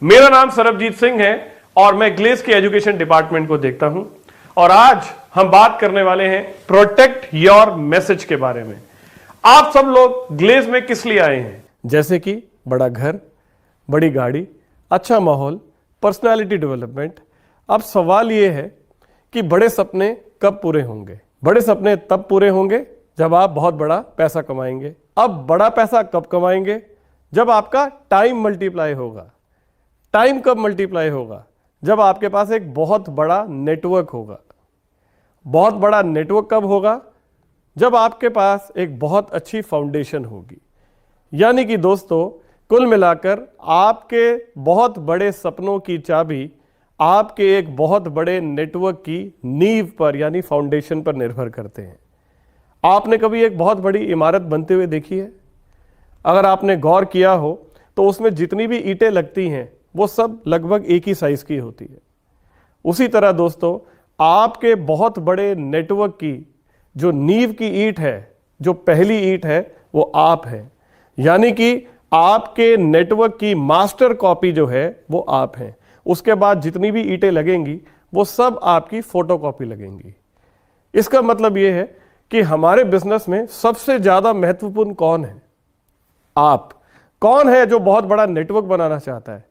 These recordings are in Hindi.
मेरा नाम सरबजीत सिंह है और मैं ग्लेज के एजुकेशन डिपार्टमेंट को देखता हूं और आज हम बात करने वाले हैं प्रोटेक्ट योर मैसेज के बारे में। आप सब लोग ग्लेज में किस लिए आए हैं? जैसे कि बड़ा घर, बड़ी गाड़ी, अच्छा माहौल, पर्सनालिटी डेवलपमेंट। अब सवाल यह है कि बड़े सपने कब पूरे होंगे? बड़े सपने तब पूरे होंगे जब आप बहुत बड़ा पैसा कमाएंगे। अब बड़ा पैसा कब कमाएंगे? जब आपका टाइम मल्टीप्लाई होगा। टाइम कब मल्टीप्लाई होगा? जब आपके पास एक बहुत बड़ा नेटवर्क होगा। बहुत बड़ा नेटवर्क कब होगा? जब आपके पास एक बहुत अच्छी फाउंडेशन होगी। यानी कि दोस्तों, कुल मिलाकर आपके बहुत बड़े सपनों की चाबी आपके एक बहुत बड़े नेटवर्क की नींव पर यानी फाउंडेशन पर निर्भर करते हैं। आपने कभी एक बहुत बड़ी इमारत बनते हुए देखी है? अगर आपने गौर किया हो तो उसमें जितनी भी ईंटें लगती हैं वो सब लगभग एक ही साइज की होती है। उसी तरह दोस्तों, आपके बहुत बड़े नेटवर्क की जो नींव की ईंट है, जो पहली ईंट है, वो आप हैं। यानी कि आपके नेटवर्क की मास्टर कॉपी जो है वो आप हैं। उसके बाद जितनी भी ईंटें लगेंगी वो सब आपकी फोटोकॉपी लगेंगी। इसका मतलब ये है कि हमारे बिजनेस में सबसे ज्यादा महत्वपूर्ण कौन है? आप। कौन है जो बहुत बड़ा नेटवर्क बनाना चाहता है?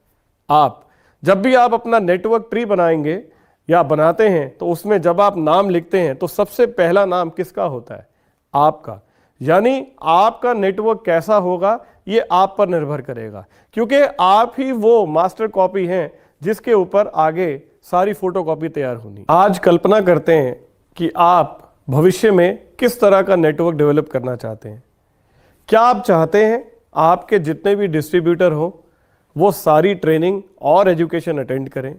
आप। जब भी आप अपना नेटवर्क ट्री बनाएंगे या बनाते हैं तो उसमें जब आप नाम लिखते हैं तो सबसे पहला नाम किसका होता है? आपका। यानी आपका नेटवर्क कैसा होगा ये आप पर निर्भर करेगा, क्योंकि आप ही वो मास्टर कॉपी हैं जिसके ऊपर आगे सारी फोटोकॉपी तैयार होनी। आज कल्पना करते हैं कि आप भविष्य में किस तरह का नेटवर्क डेवलप करना चाहते हैं। क्या आप चाहते हैं आपके जितने भी डिस्ट्रीब्यूटर हो वो सारी ट्रेनिंग और एजुकेशन अटेंड करें?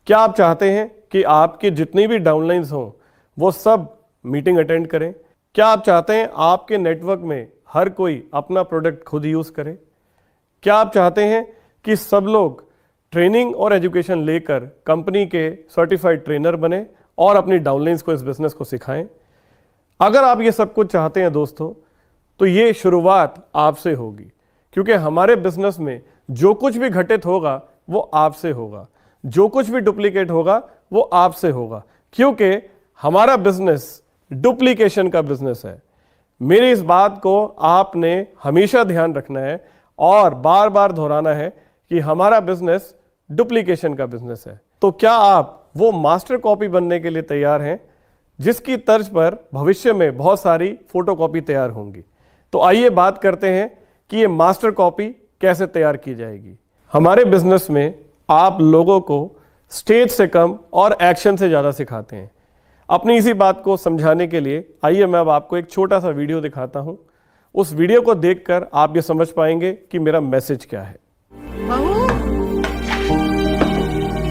क्या आप चाहते हैं कि आपके जितनी भी डाउनलाइंस हों वो सब मीटिंग अटेंड करें? क्या आप चाहते हैं आपके नेटवर्क में हर कोई अपना प्रोडक्ट खुद यूज़ करे? क्या आप चाहते हैं कि सब लोग ट्रेनिंग और एजुकेशन लेकर कंपनी के सर्टिफाइड ट्रेनर बने और अपनी डाउनलाइंस को, इस बिजनेस को सिखाएं? अगर आप ये सब कुछ चाहते हैं दोस्तों, तो ये शुरुआत आपसे होगी, क्योंकि हमारे बिजनेस में जो कुछ भी घटित होगा वो आपसे होगा। जो कुछ भी डुप्लीकेट होगा वो आपसे होगा, क्योंकि हमारा बिजनेस डुप्लीकेशन का बिजनेस है। मेरी इस बात को आपने हमेशा ध्यान रखना है और बार बार दोहराना है कि हमारा बिजनेस डुप्लीकेशन का बिजनेस है। तो क्या आप वो मास्टर कॉपी बनने के लिए तैयार हैं जिसकी तर्ज पर भविष्य में बहुत सारी फोटोकॉपी तैयार होंगी? तो आइए बात करते हैं कि ये मास्टर कॉपी कैसे तैयार की जाएगी। हमारे बिजनेस में आप लोगों को स्टेज से कम और एक्शन से ज़्यादा सिखाते हैं। अपनी इसी बात को समझाने के लिए आइए मैं अब आपको एक छोटा सा वीडियो दिखाता हूं। उस वीडियो को देखकर आप ये समझ पाएंगे कि मेरा मैसेज क्या है।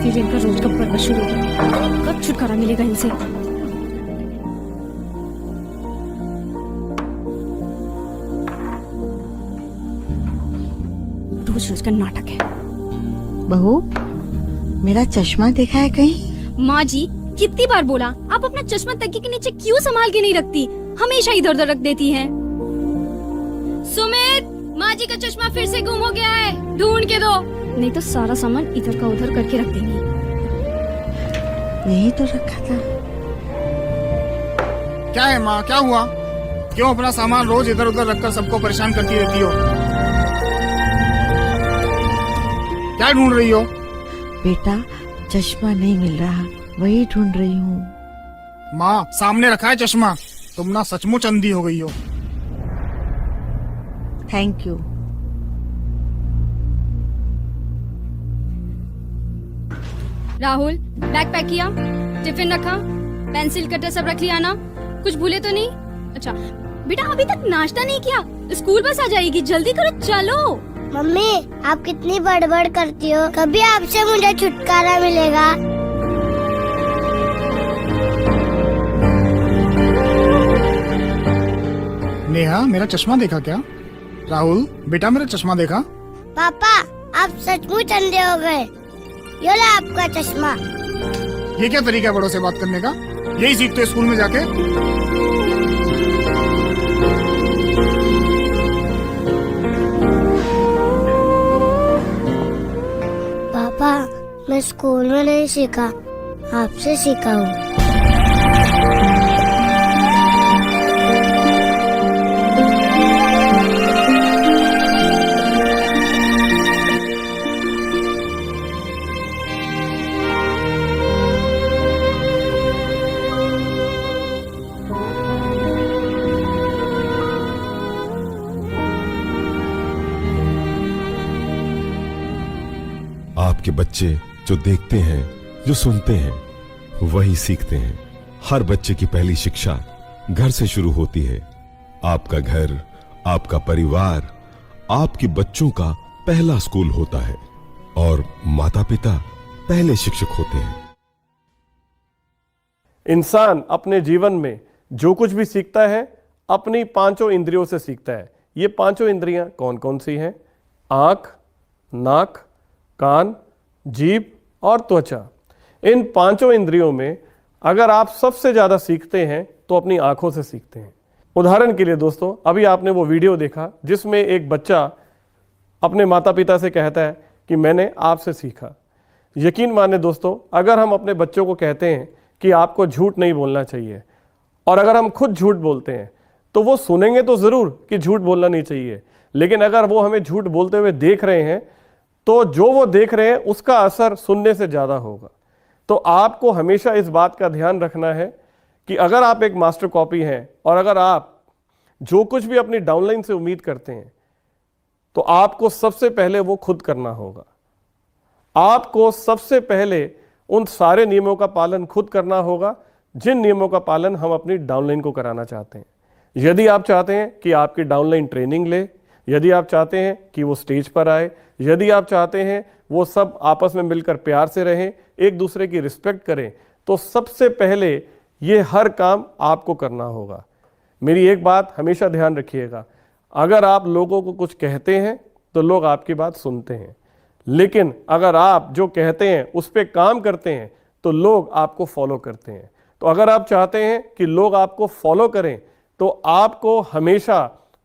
फिर इनका रोज का पर्व शुरू हो गया। कब छुटकारा मिलेगा इनसे? रोज रोज का नाटक है। बहू, मेरा चश्मा देखा है कहीं? माँ जी, कितनी बार बोला, आप अपना चश्मा तकिए के नीचे क्यों संभाल के नहीं रखती? हमेशा इधर उधर रख देती हैं। सुमित, माँ जी का चश्मा फिर से गुम हो गया है, ढूंढ के दो। नहीं तो सारा सामान इधर का उधर करके रख देंगी। यही तो रखा था। क्या है माँ, क्या हुआ? क्यों अपना सामान रोज इधर उधर रखकर सबको परेशान करती रहती हो? क्या ढूंढ रही हो? बेटा, चश्मा नहीं मिल रहा, वही ढूंढ रही हूँ। माँ, सामने रखा है चश्मा। तुम ना सचमुच अंधी हो गई हो। Thank you. Rahul, bag pack किया? टिफिन रखा? पेंसिल कटर सब रख लिया ना? कुछ भूले तो नहीं? अच्छा बेटा, अभी तक नाश्ता नहीं किया? स्कूल बस आ जाएगी, जल्दी करो, चलो। मम्मी, आप कितनी बड़बड़ करती हो। कभी आपसे मुझे छुटकारा मिलेगा? नेहा, मेरा चश्मा देखा क्या? राहुल बेटा, मेरा चश्मा देखा? पापा, आप सचमुच अंधे हो गए। ये लो आपका चश्मा। ये क्या तरीका है बड़ों से बात करने का? यही सीखते स्कूल में जाके? मैं स्कूल में नहीं सीखा, आपसे सीखा हूँ। आपके बच्चे जो देखते हैं, जो सुनते हैं, वही सीखते हैं। हर बच्चे की पहली शिक्षा घर से शुरू होती है। आपका घर, आपका परिवार, आपके बच्चों का पहला स्कूल होता है और माता पिता पहले शिक्षक होते हैं। इंसान अपने जीवन में जो कुछ भी सीखता है अपनी पांचों इंद्रियों से सीखता है। ये पांचों इंद्रियां कौन कौन सी हैं? आंख, नाक, कान, जीभ और त्वचा। इन पांचों इंद्रियों में अगर आप सबसे ज्यादा सीखते हैं तो अपनी आंखों से सीखते हैं। उदाहरण के लिए दोस्तों, अभी आपने वो वीडियो देखा जिसमें एक बच्चा अपने माता पिता से कहता है कि मैंने आपसे सीखा। यकीन माने दोस्तों, अगर हम अपने बच्चों को कहते हैं कि आपको झूठ नहीं बोलना चाहिए और अगर हम खुद झूठ बोलते हैं तो वो सुनेंगे तो जरूर कि झूठ बोलना नहीं चाहिए, लेकिन अगर वो हमें झूठ बोलते हुए देख रहे हैं तो जो वो देख रहे हैं उसका असर सुनने से ज्यादा होगा। तो आपको हमेशा इस बात का ध्यान रखना है कि अगर आप एक मास्टर कॉपी हैं और अगर आप जो कुछ भी अपनी डाउनलाइन से उम्मीद करते हैं तो आपको सबसे पहले वो खुद करना होगा। आपको सबसे पहले उन सारे नियमों का पालन खुद करना होगा जिन नियमों का पालन हम अपनी डाउनलाइन को कराना चाहते हैं। यदि आप चाहते हैं कि आपकी डाउनलाइन ट्रेनिंग ले, यदि आप चाहते हैं कि वो स्टेज पर आए, यदि आप चाहते हैं वो सब आपस में मिलकर प्यार से रहें, एक दूसरे की रिस्पेक्ट करें, तो सबसे पहले ये हर काम आपको करना होगा। मेरी एक बात हमेशा ध्यान रखिएगा, अगर आप लोगों को कुछ कहते हैं तो लोग आपकी बात सुनते हैं, लेकिन अगर आप जो कहते हैं उस पर काम करते हैं तो लोग आपको फॉलो करते हैं। तो अगर आप चाहते हैं कि लोग आपको फॉलो करें तो आपको हमेशा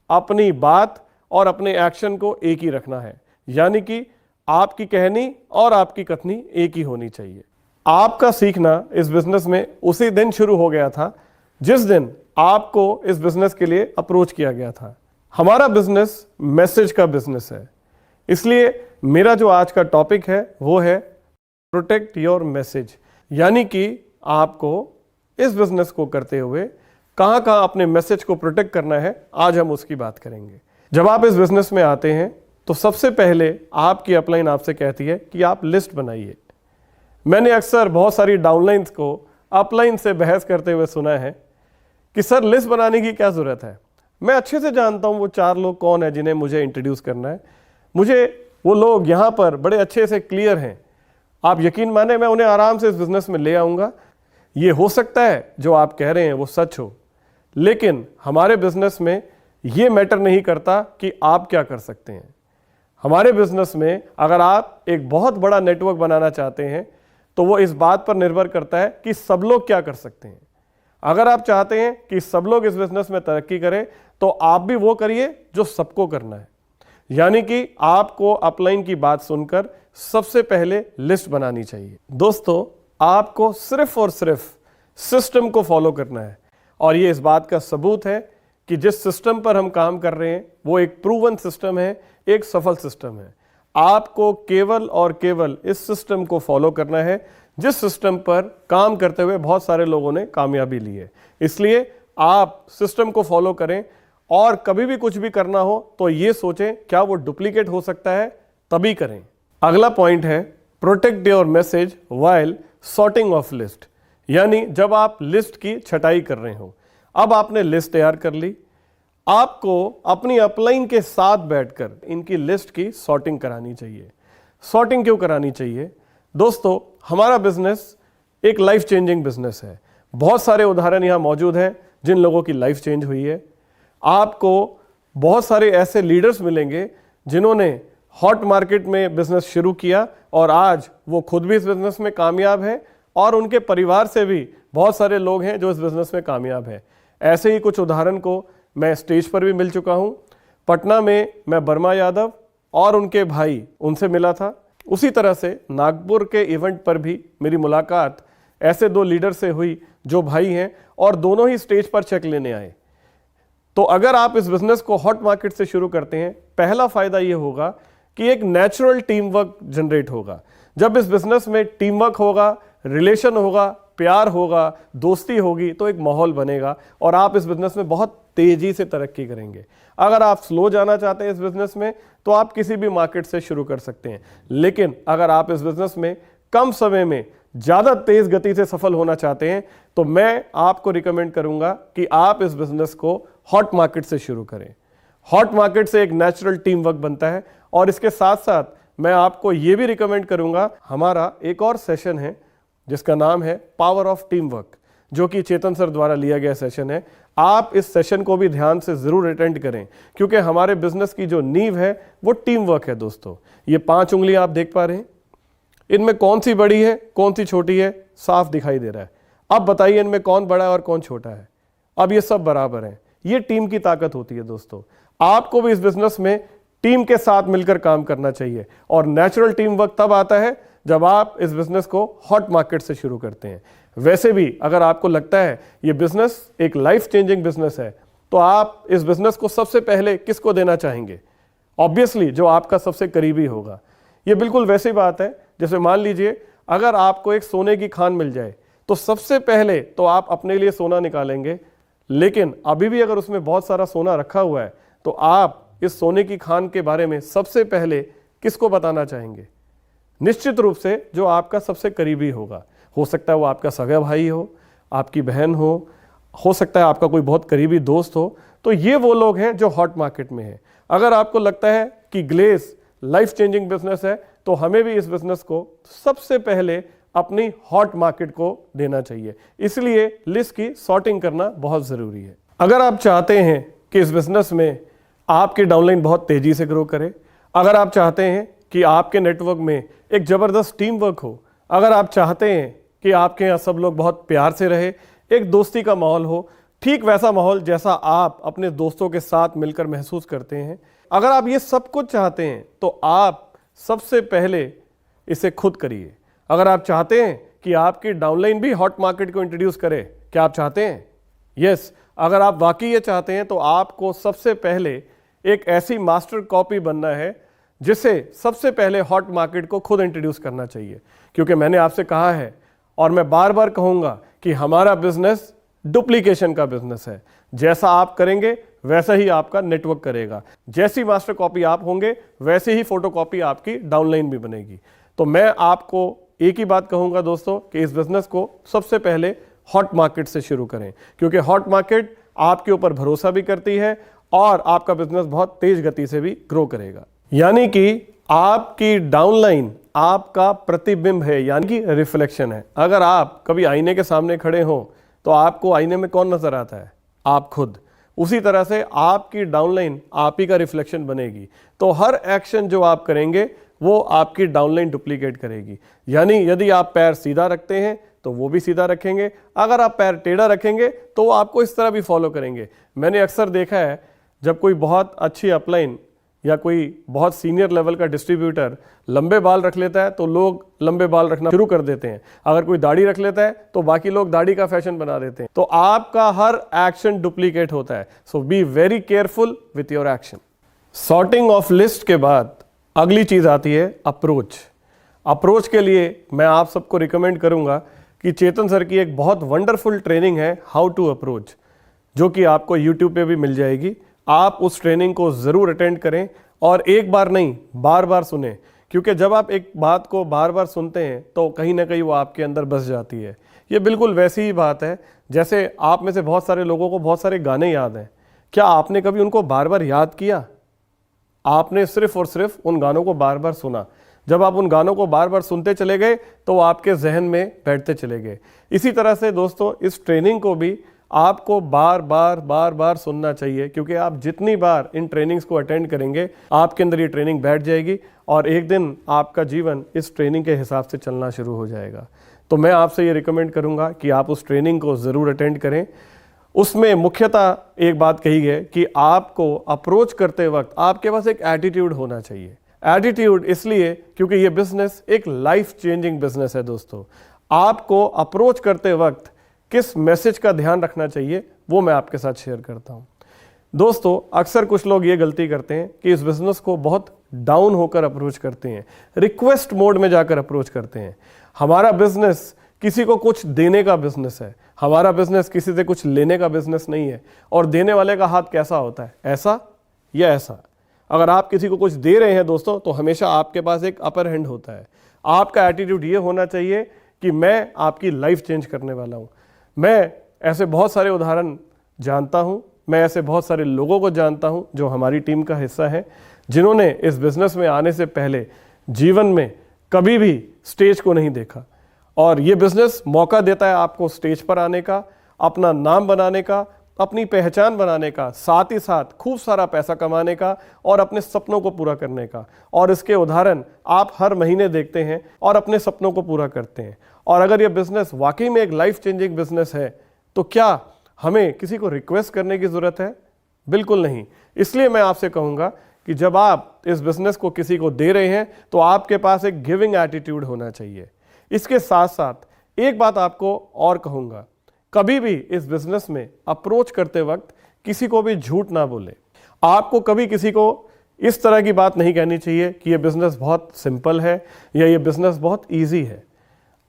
अपनी बात और अपने एक्शन को एक ही रखना है, यानी कि आपकी कहनी और आपकी कथनी एक ही होनी चाहिए। आपका सीखना इस बिजनेस में उसी दिन शुरू हो गया था जिस दिन आपको इस बिजनेस के लिए अप्रोच किया गया था। हमारा बिजनेस मैसेज का बिजनेस है, इसलिए मेरा जो आज का टॉपिक है वो है प्रोटेक्ट योर मैसेज, यानी कि आपको इस बिजनेस को करते हुए कहां कहां अपने मैसेज को प्रोटेक्ट करना है, आज हम उसकी बात करेंगे। जब आप इस बिजनेस में आते हैं तो सबसे पहले आपकी अपलाइन आपसे कहती है कि आप लिस्ट बनाइए। मैंने अक्सर बहुत सारी डाउनलाइंस को अपलाइन से बहस करते हुए सुना है कि सर लिस्ट बनाने की क्या जरूरत है। मैं अच्छे से जानता हूं वो 4 लोग कौन है जिन्हें मुझे इंट्रोड्यूस करना है, मुझे वो लोग यहां पर बड़े अच्छे से क्लियर हैं। आप यकीन माने मैं उन्हें आराम से इस बिजनेस में ले आऊंगा। ये हो सकता है जो आप कह रहे हैं वो सच हो, लेकिन हमारे बिजनेस में ये मैटर नहीं करता कि आप क्या कर सकते हैं। हमारे बिजनेस में अगर आप एक बहुत बड़ा नेटवर्क बनाना चाहते हैं तो वो इस बात पर निर्भर करता है कि सब लोग क्या कर सकते हैं। अगर आप चाहते हैं कि सब लोग इस बिजनेस में तरक्की करें तो आप भी वो करिए जो सबको करना है, यानी कि आपको अपलाइन की बात सुनकर सबसे पहले लिस्ट बनानी चाहिए। दोस्तों, आपको सिर्फ और सिर्फ सिस्टम को फॉलो करना है और ये इस बात का सबूत है कि जिस सिस्टम पर हम काम कर रहे हैं वो एक प्रूवन सिस्टम है, एक सफल सिस्टम है। आपको केवल और केवल इस सिस्टम को फॉलो करना है जिस सिस्टम पर काम करते हुए बहुत सारे लोगों ने कामयाबी ली है। इसलिए आप सिस्टम को फॉलो करें और कभी भी कुछ भी करना हो तो ये सोचें क्या वो डुप्लीकेट हो सकता है, तभी करें। अगला पॉइंट है protect your message while sorting of list, यानी जब आप लिस्ट की छटाई कर रहे हो। अब आपने लिस्ट तैयार कर ली, आपको अपनी अपलाइन के साथ बैठकर इनकी लिस्ट की सॉर्टिंग करानी चाहिए। सॉर्टिंग क्यों करानी चाहिए? दोस्तों, हमारा बिजनेस एक लाइफ चेंजिंग बिजनेस है। बहुत सारे उदाहरण यहां मौजूद हैं जिन लोगों की लाइफ चेंज हुई है। आपको बहुत सारे ऐसे लीडर्स मिलेंगे जिन्होंने हॉट मार्केट में बिजनेस शुरू किया और आज वो खुद भी इस बिजनेस में कामयाब है और उनके परिवार से भी बहुत सारे लोग हैं जो इस बिजनेस में कामयाब है। ऐसे ही कुछ उदाहरण को मैं स्टेज पर भी मिल चुका हूं। पटना में मैं वर्मा यादव और उनके भाई उनसे मिला था। उसी तरह से नागपुर के इवेंट पर भी मेरी मुलाकात ऐसे दो लीडर से हुई जो भाई हैं और दोनों ही स्टेज पर चेक लेने आए। तो अगर आप इस बिजनेस को हॉट मार्केट से शुरू करते हैं, पहला फायदा यह होगा कि एक नेचुरल टीम वर्क जनरेट होगा। जब इस बिजनेस में टीम वर्क होगा, रिलेशन होगा, प्यार होगा, दोस्ती होगी, तो एक माहौल बनेगा और आप इस बिजनेस में बहुत तेजी से तरक्की करेंगे। अगर आप स्लो जाना चाहते हैं इस बिजनेस में तो आप किसी भी मार्केट से शुरू कर सकते हैं, लेकिन अगर आप इस बिजनेस में कम समय में ज्यादा तेज गति से सफल होना चाहते हैं तो मैं आपको रिकमेंड करूंगा कि आप इस बिजनेस को हॉट मार्केट से शुरू करें। हॉट मार्केट से एक नेचुरल टीम वर्क बनता है और इसके साथ साथ मैं आपको यह भी रिकमेंड करूंगा, हमारा एक और सेशन है जिसका नाम है पावर ऑफ टीम वर्क, जो कि चेतन सर द्वारा लिया गया सेशन है। आप इस सेशन को भी ध्यान से जरूर अटेंड करें क्योंकि हमारे बिजनेस की जो नींव है वो टीम वर्क है। दोस्तों, ये 5 उंगलियां आप देख पा रहे हैं, इनमें कौन सी बड़ी है कौन सी छोटी है साफ दिखाई दे रहा है। अब बताइए इनमें कौन बड़ा है और कौन छोटा है। अब ये सब बराबर हैं। ये टीम की ताकत होती है। दोस्तों, आपको भी इस बिजनेस में टीम के साथ मिलकर काम करना चाहिए और नेचुरल टीम वर्क तब आता है जब आप इस बिजनेस को हॉट मार्केट से शुरू करते हैं। वैसे भी अगर आपको लगता है ये बिजनेस एक लाइफ चेंजिंग बिजनेस है तो आप इस बिजनेस को सबसे पहले किसको देना चाहेंगे? ऑब्वियसली जो आपका सबसे करीबी होगा। ये बिल्कुल वैसी बात है जैसे मान लीजिए अगर आपको एक सोने की खान मिल जाए तो सबसे पहले तो आप अपने लिए सोना निकालेंगे, लेकिन अभी भी अगर उसमें बहुत सारा सोना रखा हुआ है तो आप इस सोने की खान के बारे में सबसे पहले किसको बताना चाहेंगे? निश्चित रूप से जो आपका सबसे करीबी होगा। हो सकता है वो आपका सगा भाई हो, आपकी बहन हो सकता है आपका कोई बहुत करीबी दोस्त हो। तो ये वो लोग हैं जो हॉट मार्केट में हैं। अगर आपको लगता है कि ग्लेज लाइफ चेंजिंग बिजनेस है तो हमें भी इस बिजनेस को सबसे पहले अपनी हॉट मार्केट को देना चाहिए। इसलिए लिस्ट की सॉर्टिंग करना बहुत जरूरी है। अगर आप चाहते हैं कि इस बिजनेस में आपकी डाउनलाइन बहुत तेजी से ग्रो करे, अगर आप चाहते हैं कि आपके नेटवर्क में एक जबरदस्त टीम वर्क हो, अगर आप चाहते हैं कि आपके यहाँ सब लोग बहुत प्यार से रहे, एक दोस्ती का माहौल हो, ठीक वैसा माहौल जैसा आप अपने दोस्तों के साथ मिलकर महसूस करते हैं, अगर आप ये सब कुछ चाहते हैं तो आप सबसे पहले इसे खुद करिए। अगर आप चाहते हैं कि आपकी डाउनलाइन भी हॉट मार्केट को इंट्रोड्यूस करे, क्या आप चाहते हैं? यस, अगर आप वाकई ये चाहते हैं तो आपको सबसे पहले एक ऐसी मास्टर कॉपी बनना है जिसे सबसे पहले हॉट मार्केट को खुद इंट्रोड्यूस करना चाहिए। क्योंकि मैंने आपसे कहा है और मैं बार बार कहूंगा कि हमारा बिजनेस डुप्लीकेशन का बिजनेस है। जैसा आप करेंगे वैसा ही आपका नेटवर्क करेगा। जैसी मास्टर कॉपी आप होंगे वैसे ही फोटो कॉपी आपकी डाउनलाइन भी बनेगी। तो मैं आपको एक ही बात कहूंगा दोस्तों कि इस बिजनेस को सबसे पहले हॉट मार्केट से शुरू करें, क्योंकि हॉट मार्केट आपके ऊपर भरोसा भी करती है और आपका बिजनेस बहुत तेज गति से भी ग्रो करेगा। यानी कि आपकी डाउनलाइन आपका प्रतिबिंब है, यानी कि रिफ्लेक्शन है। अगर आप कभी आईने के सामने खड़े हो तो आपको आईने में कौन नजर आता है? आप खुद। उसी तरह से आपकी डाउनलाइन आप ही का रिफ्लेक्शन बनेगी। तो हर एक्शन जो आप करेंगे वो आपकी डाउनलाइन डुप्लीकेट करेगी। यानी यदि आप पैर सीधा रखते हैं तो वो भी सीधा रखेंगे, अगर आप पैर टेढ़ा रखेंगे तो वो आपको इस तरह भी फॉलो करेंगे। मैंने अक्सर देखा है जब कोई बहुत अच्छी अपलाइन या कोई बहुत सीनियर लेवल का डिस्ट्रीब्यूटर लंबे बाल रख लेता है तो लोग लंबे बाल रखना शुरू कर देते हैं। अगर कोई दाढ़ी रख लेता है तो बाकी लोग दाढ़ी का फैशन बना देते हैं। तो आपका हर एक्शन डुप्लीकेट होता है। So be very careful with your action. Sorting of list के बाद अगली चीज आती है अप्रोच। अप्रोच के लिए मैं आप सबको रिकमेंड करूंगा कि चेतन सर की एक बहुत वंडरफुल ट्रेनिंग है हाउ टू अप्रोच, जो कि आपको यूट्यूब पे भी मिल जाएगी। आप उस ट्रेनिंग को ज़रूर अटेंड करें और एक बार नहीं बार बार सुने, क्योंकि जब आप एक बात को बार बार सुनते हैं तो कहीं ना कहीं वो आपके अंदर बस जाती है। ये बिल्कुल वैसी ही बात है जैसे आप में से बहुत सारे लोगों को बहुत सारे गाने याद हैं। क्या आपने कभी उनको बार बार याद किया? आपने सिर्फ और सिर्फ उन गानों को बार बार सुना। जब आप उन गानों को बार बार सुनते चले गए तो वो आपके जहन में बैठते चले गए। इसी तरह से दोस्तों इस ट्रेनिंग को भी आपको बार बार सुनना चाहिए, क्योंकि आप जितनी बार इन ट्रेनिंग्स को अटेंड करेंगे आपके अंदर ये ट्रेनिंग बैठ जाएगी और एक दिन आपका जीवन इस ट्रेनिंग के हिसाब से चलना शुरू हो जाएगा। तो मैं आपसे ये रिकमेंड करूंगा कि आप उस ट्रेनिंग को ज़रूर अटेंड करें। उसमें मुख्यतः एक बात कही है कि आपको अप्रोच करते वक्त आपके पास एक एटीट्यूड होना चाहिए। एटीट्यूड इसलिए क्योंकि ये बिजनेस एक लाइफ चेंजिंग बिजनेस है दोस्तों। आपको अप्रोच करते वक्त किस मैसेज का ध्यान रखना चाहिए वो मैं आपके साथ शेयर करता हूं। दोस्तों, अक्सर कुछ लोग ये गलती करते हैं कि इस बिजनेस को बहुत डाउन होकर अप्रोच करते हैं, रिक्वेस्ट मोड में जाकर अप्रोच करते हैं। हमारा बिजनेस किसी को कुछ देने का बिजनेस है, हमारा बिजनेस किसी से कुछ लेने का बिजनेस नहीं है। और देने वाले का हाथ कैसा होता है, ऐसा या ऐसा? अगर आप किसी को कुछ दे रहे हैं दोस्तों, तो हमेशा आपके पास एक अपर हैंड होता है। आपका एटीट्यूड ये होना चाहिए कि मैं आपकी लाइफ चेंज करने वाला हूं। मैं ऐसे बहुत सारे उदाहरण जानता हूं, मैं ऐसे बहुत सारे लोगों को जानता हूं जो हमारी टीम का हिस्सा है, जिन्होंने इस बिजनेस में आने से पहले जीवन में कभी भी स्टेज को नहीं देखा। और ये बिजनेस मौका देता है आपको स्टेज पर आने का, अपना नाम बनाने का, अपनी पहचान बनाने का, साथ ही साथ खूब सारा पैसा कमाने का और अपने सपनों को पूरा करने का। और इसके उदाहरण आप हर महीने देखते हैं और अपने सपनों को पूरा करते हैं। और अगर ये बिजनेस वाकई में एक लाइफ चेंजिंग बिजनेस है, तो क्या हमें किसी को रिक्वेस्ट करने की जरूरत है? बिल्कुल नहीं। इसलिए मैं आपसे कहूंगा कि जब आप इस बिजनेस को किसी को दे रहे हैं तो आपके पास एक गिविंग एटीट्यूड होना चाहिए। इसके साथ साथ एक बात आपको और कहूंगा, कभी भी इस बिजनेस में अप्रोच करते वक्त किसी को भी झूठ ना बोले। आपको कभी किसी को इस तरह की बात नहीं कहनी चाहिए कि ये बिजनेस बहुत सिंपल है या ये बिजनेस बहुत इजी है।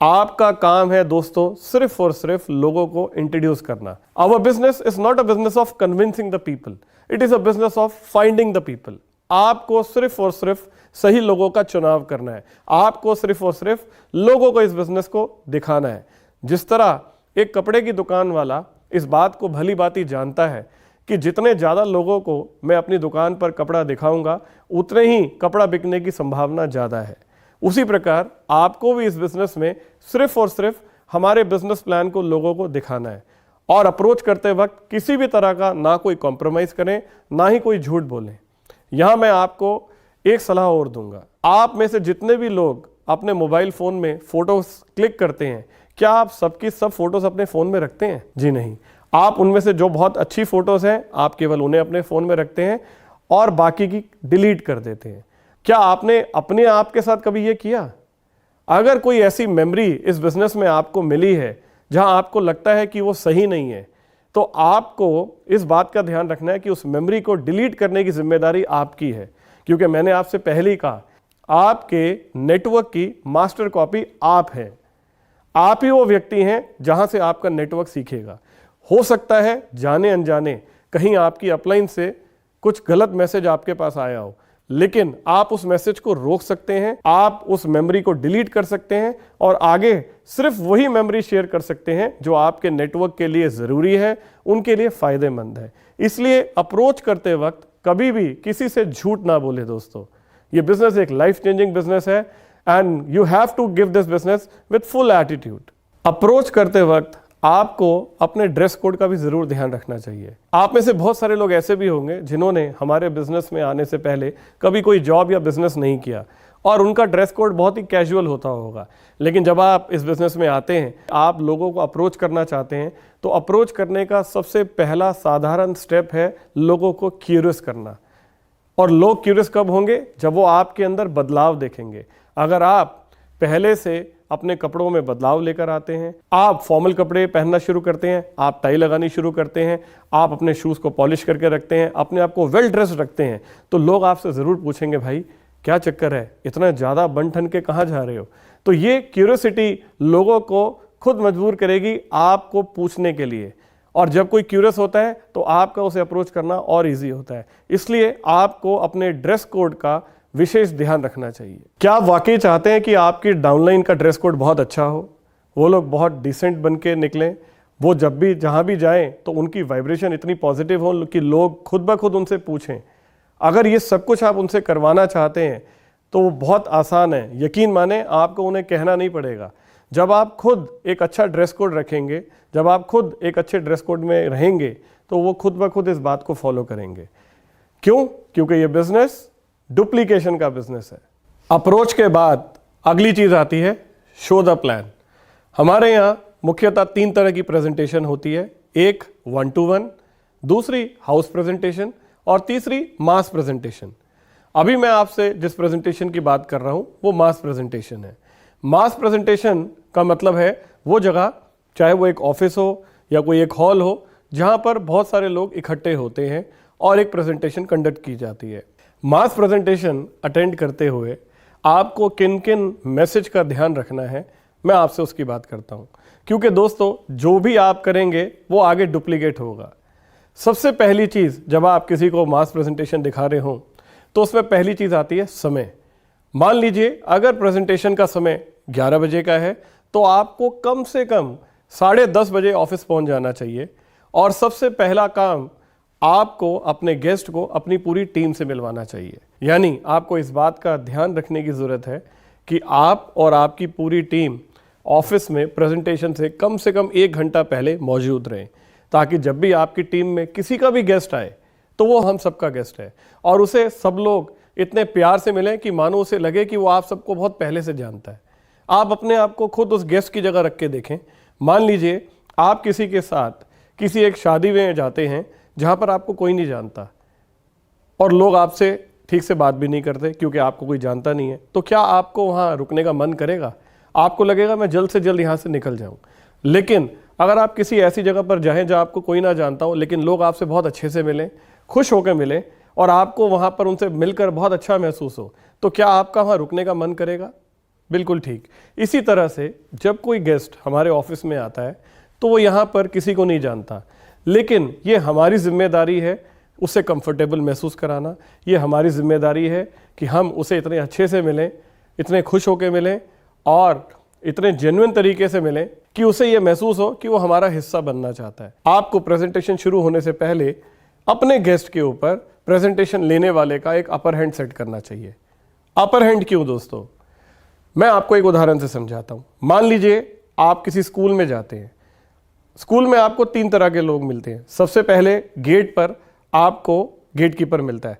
आपका काम है दोस्तों सिर्फ और सिर्फ लोगों को इंट्रोड्यूस करना। Our business is not a business of convincing the people, it is a business of finding the people. आपको सिर्फ और सिर्फ सही लोगों का चुनाव करना है। आपको सिर्फ और सिर्फ लोगों को इस बिजनेस को दिखाना है। जिस तरह एक कपड़े की दुकान वाला इस बात को भली भांति जानता है कि जितने ज़्यादा लोगों को मैं अपनी दुकान पर कपड़ा दिखाऊंगा, उतने ही कपड़ा बिकने की संभावना ज़्यादा है। उसी प्रकार आपको भी इस बिजनेस में सिर्फ और सिर्फ हमारे बिजनेस प्लान को लोगों को दिखाना है। और अप्रोच करते वक्त किसी भी तरह का ना कोई कॉम्प्रोमाइज़ करें, ना ही कोई झूठ बोलें। यहाँ मैं आपको एक सलाह और दूंगा। आप में से जितने भी लोग अपने मोबाइल फ़ोन में फ़ोटोज़ क्लिक करते हैं, क्या आप सबकी सब फोटोज़ अपने फ़ोन में रखते हैं? जी नहीं। आप उनमें से जो बहुत अच्छी फ़ोटोज़ हैं, आप केवल उन्हें अपने फ़ोन में रखते हैं और बाकी की डिलीट कर देते हैं। क्या आपने अपने आप के साथ कभी ये किया? अगर कोई ऐसी मेमोरी इस बिज़नेस में आपको मिली है जहां आपको लगता है कि वो सही नहीं है, तो आपको इस बात का ध्यान रखना है कि उस मेमोरी को डिलीट करने की जिम्मेदारी आपकी है। क्योंकि मैंने आपसे पहले ही कहा, आपके नेटवर्क की मास्टर कॉपी आप हैं। आप ही वो व्यक्ति हैं जहां से आपका नेटवर्क सीखेगा। हो सकता है जाने अनजाने कहीं आपकी अपलाइन से कुछ गलत मैसेज आपके पास आया हो, लेकिन आप उस मैसेज को रोक सकते हैं, आप उस मेमोरी को डिलीट कर सकते हैं और आगे सिर्फ वही मेमोरी शेयर कर सकते हैं जो आपके नेटवर्क के लिए ज़रूरी है, उनके लिए फ़ायदेमंद है। इसलिए अप्रोच करते वक्त कभी भी किसी से झूठ ना बोले दोस्तों। ये बिजनेस एक लाइफ चेंजिंग बिजनेस है and you have to give this business with full attitude. Approach करते वक्त आपको अपने ड्रेस कोड का भी जरूर ध्यान रखना चाहिए। आप में से बहुत सारे लोग ऐसे भी होंगे जिन्होंने हमारे बिजनेस में आने से पहले कभी कोई जॉब या बिजनेस नहीं किया और उनका ड्रेस कोड बहुत ही कैजुअल होता होगा। लेकिन जब आप इस बिजनेस में आते हैं, आप लोगों को अप्रोच करना चाहते हैं, तो अप्रोच करने का सबसे पहला साधारण स्टेप है लोगों को क्यूरियस करना। और लोग क्यूरियस कब होंगे? जब वो आपके अंदर बदलाव देखेंगे। अगर आप पहले से अपने कपड़ों में बदलाव लेकर आते हैं, आप फॉर्मल कपड़े पहनना शुरू करते हैं, आप टाई लगानी शुरू करते हैं, आप अपने शूज़ को पॉलिश करके रखते हैं, अपने आप को वेल ड्रेस्ड रखते हैं, तो लोग आपसे ज़रूर पूछेंगे, भाई क्या चक्कर है, इतना ज़्यादा बन ठन के कहाँ जा रहे हो? तो ये क्यूरियोसिटी लोगों को खुद मजबूर करेगी आपको पूछने के लिए। और जब कोई क्यूरियस होता है तो आपका उसे अप्रोच करना और ईजी होता है। इसलिए आपको अपने ड्रेस कोड का विशेष ध्यान रखना चाहिए। क्या आप वाकई चाहते हैं कि आपकी डाउनलाइन का ड्रेस कोड बहुत अच्छा हो, वो लोग बहुत डिसेंट बन के निकलें, वो जब भी जहाँ भी जाएं तो उनकी वाइब्रेशन इतनी पॉजिटिव हो कि लोग खुद ब खुद उनसे पूछें? अगर ये सब कुछ आप उनसे करवाना चाहते हैं तो वो बहुत आसान है। यकीन माने, आपको उन्हें कहना नहीं पड़ेगा। जब आप खुद एक अच्छा ड्रेस कोड रखेंगे, जब आप खुद एक अच्छे ड्रेस कोड में रहेंगे, तो वो खुद ब खुद इस बात को फॉलो करेंगे। क्यों? क्योंकि ये बिजनेस डुप्लीकेशन का बिजनेस है। अप्रोच के बाद अगली चीज़ आती है शो द प्लान। हमारे यहाँ मुख्यतः 3 तरह की प्रेजेंटेशन होती है। एक 1-to-1, दूसरी हाउस प्रेजेंटेशन और तीसरी मास प्रेजेंटेशन। अभी मैं आपसे जिस प्रेजेंटेशन की बात कर रहा हूं वो मास प्रेजेंटेशन है। मास प्रेजेंटेशन का मतलब है वो जगह, चाहे वो एक ऑफिस हो या कोई एक हॉल हो, जहां पर बहुत सारे लोग इकट्ठे होते हैं और एक प्रेजेंटेशन कंडक्ट की जाती है। मास प्रेजेंटेशन अटेंड करते हुए आपको किन किन मैसेज का ध्यान रखना है, मैं आपसे उसकी बात करता हूं। क्योंकि दोस्तों, जो भी आप करेंगे वो आगे डुप्लीकेट होगा। सबसे पहली चीज, जब आप किसी को मास प्रेजेंटेशन दिखा रहे हो तो उसमें पहली चीज आती है समय। मान लीजिए अगर प्रेजेंटेशन का समय 11 बजे का है तो आपको कम से कम 10:30 बजे ऑफिस पहुंच जाना चाहिए। और सबसे पहला काम, आपको अपने गेस्ट को अपनी पूरी टीम से मिलवाना चाहिए। यानी आपको इस बात का ध्यान रखने की जरूरत है कि आप और आपकी पूरी टीम ऑफिस में प्रेजेंटेशन से कम 1 घंटा पहले मौजूद रहें, ताकि जब भी आपकी टीम में किसी का भी गेस्ट आए तो वो हम सबका गेस्ट है और उसे सब लोग इतने प्यार से मिलें कि मानो उसे लगे कि वो आप सबको बहुत पहले से जानता है। आप अपने आप को खुद उस गेस्ट की जगह रख के देखें। मान लीजिए आप किसी के साथ किसी एक शादी में जाते हैं जहां पर आपको कोई नहीं जानता और लोग आपसे ठीक से बात भी नहीं करते क्योंकि आपको कोई जानता नहीं है, तो क्या आपको वहां रुकने का मन करेगा? आपको लगेगा मैं जल्द से जल्द यहां से निकल जाऊं। लेकिन अगर आप किसी ऐसी जगह पर जाएं जहां आपको कोई ना जानता हो, लेकिन लोग आपसे बहुत अच्छे से मिलें, खुश होकर मिलें और आपको वहां पर उनसे मिलकर बहुत अच्छा महसूस हो, तो क्या आपका वहां रुकने का मन करेगा? बिल्कुल ठीक। इसी तरह से जब कोई गेस्ट हमारे ऑफिस में आता है तो वो यहाँ पर किसी को नहीं जानता, लेकिन ये हमारी जिम्मेदारी है उसे कंफर्टेबल महसूस कराना। ये हमारी जिम्मेदारी है कि हम उसे इतने अच्छे से मिलें, इतने खुश होकर मिलें और इतने जेन्युइन तरीके से मिलें कि उसे ये महसूस हो कि वो हमारा हिस्सा बनना चाहता है। आपको प्रेजेंटेशन शुरू होने से पहले अपने गेस्ट के ऊपर प्रेजेंटेशन लेने वाले का एक अपर हैंड सेट करना चाहिए। अपर हैंड क्यों दोस्तों? मैं आपको एक उदाहरण से समझाता हूं। मान लीजिए आप किसी स्कूल में जाते हैं। स्कूल में आपको 3 तरह के लोग मिलते हैं। सबसे पहले गेट पर आपको गेट कीपर मिलता है,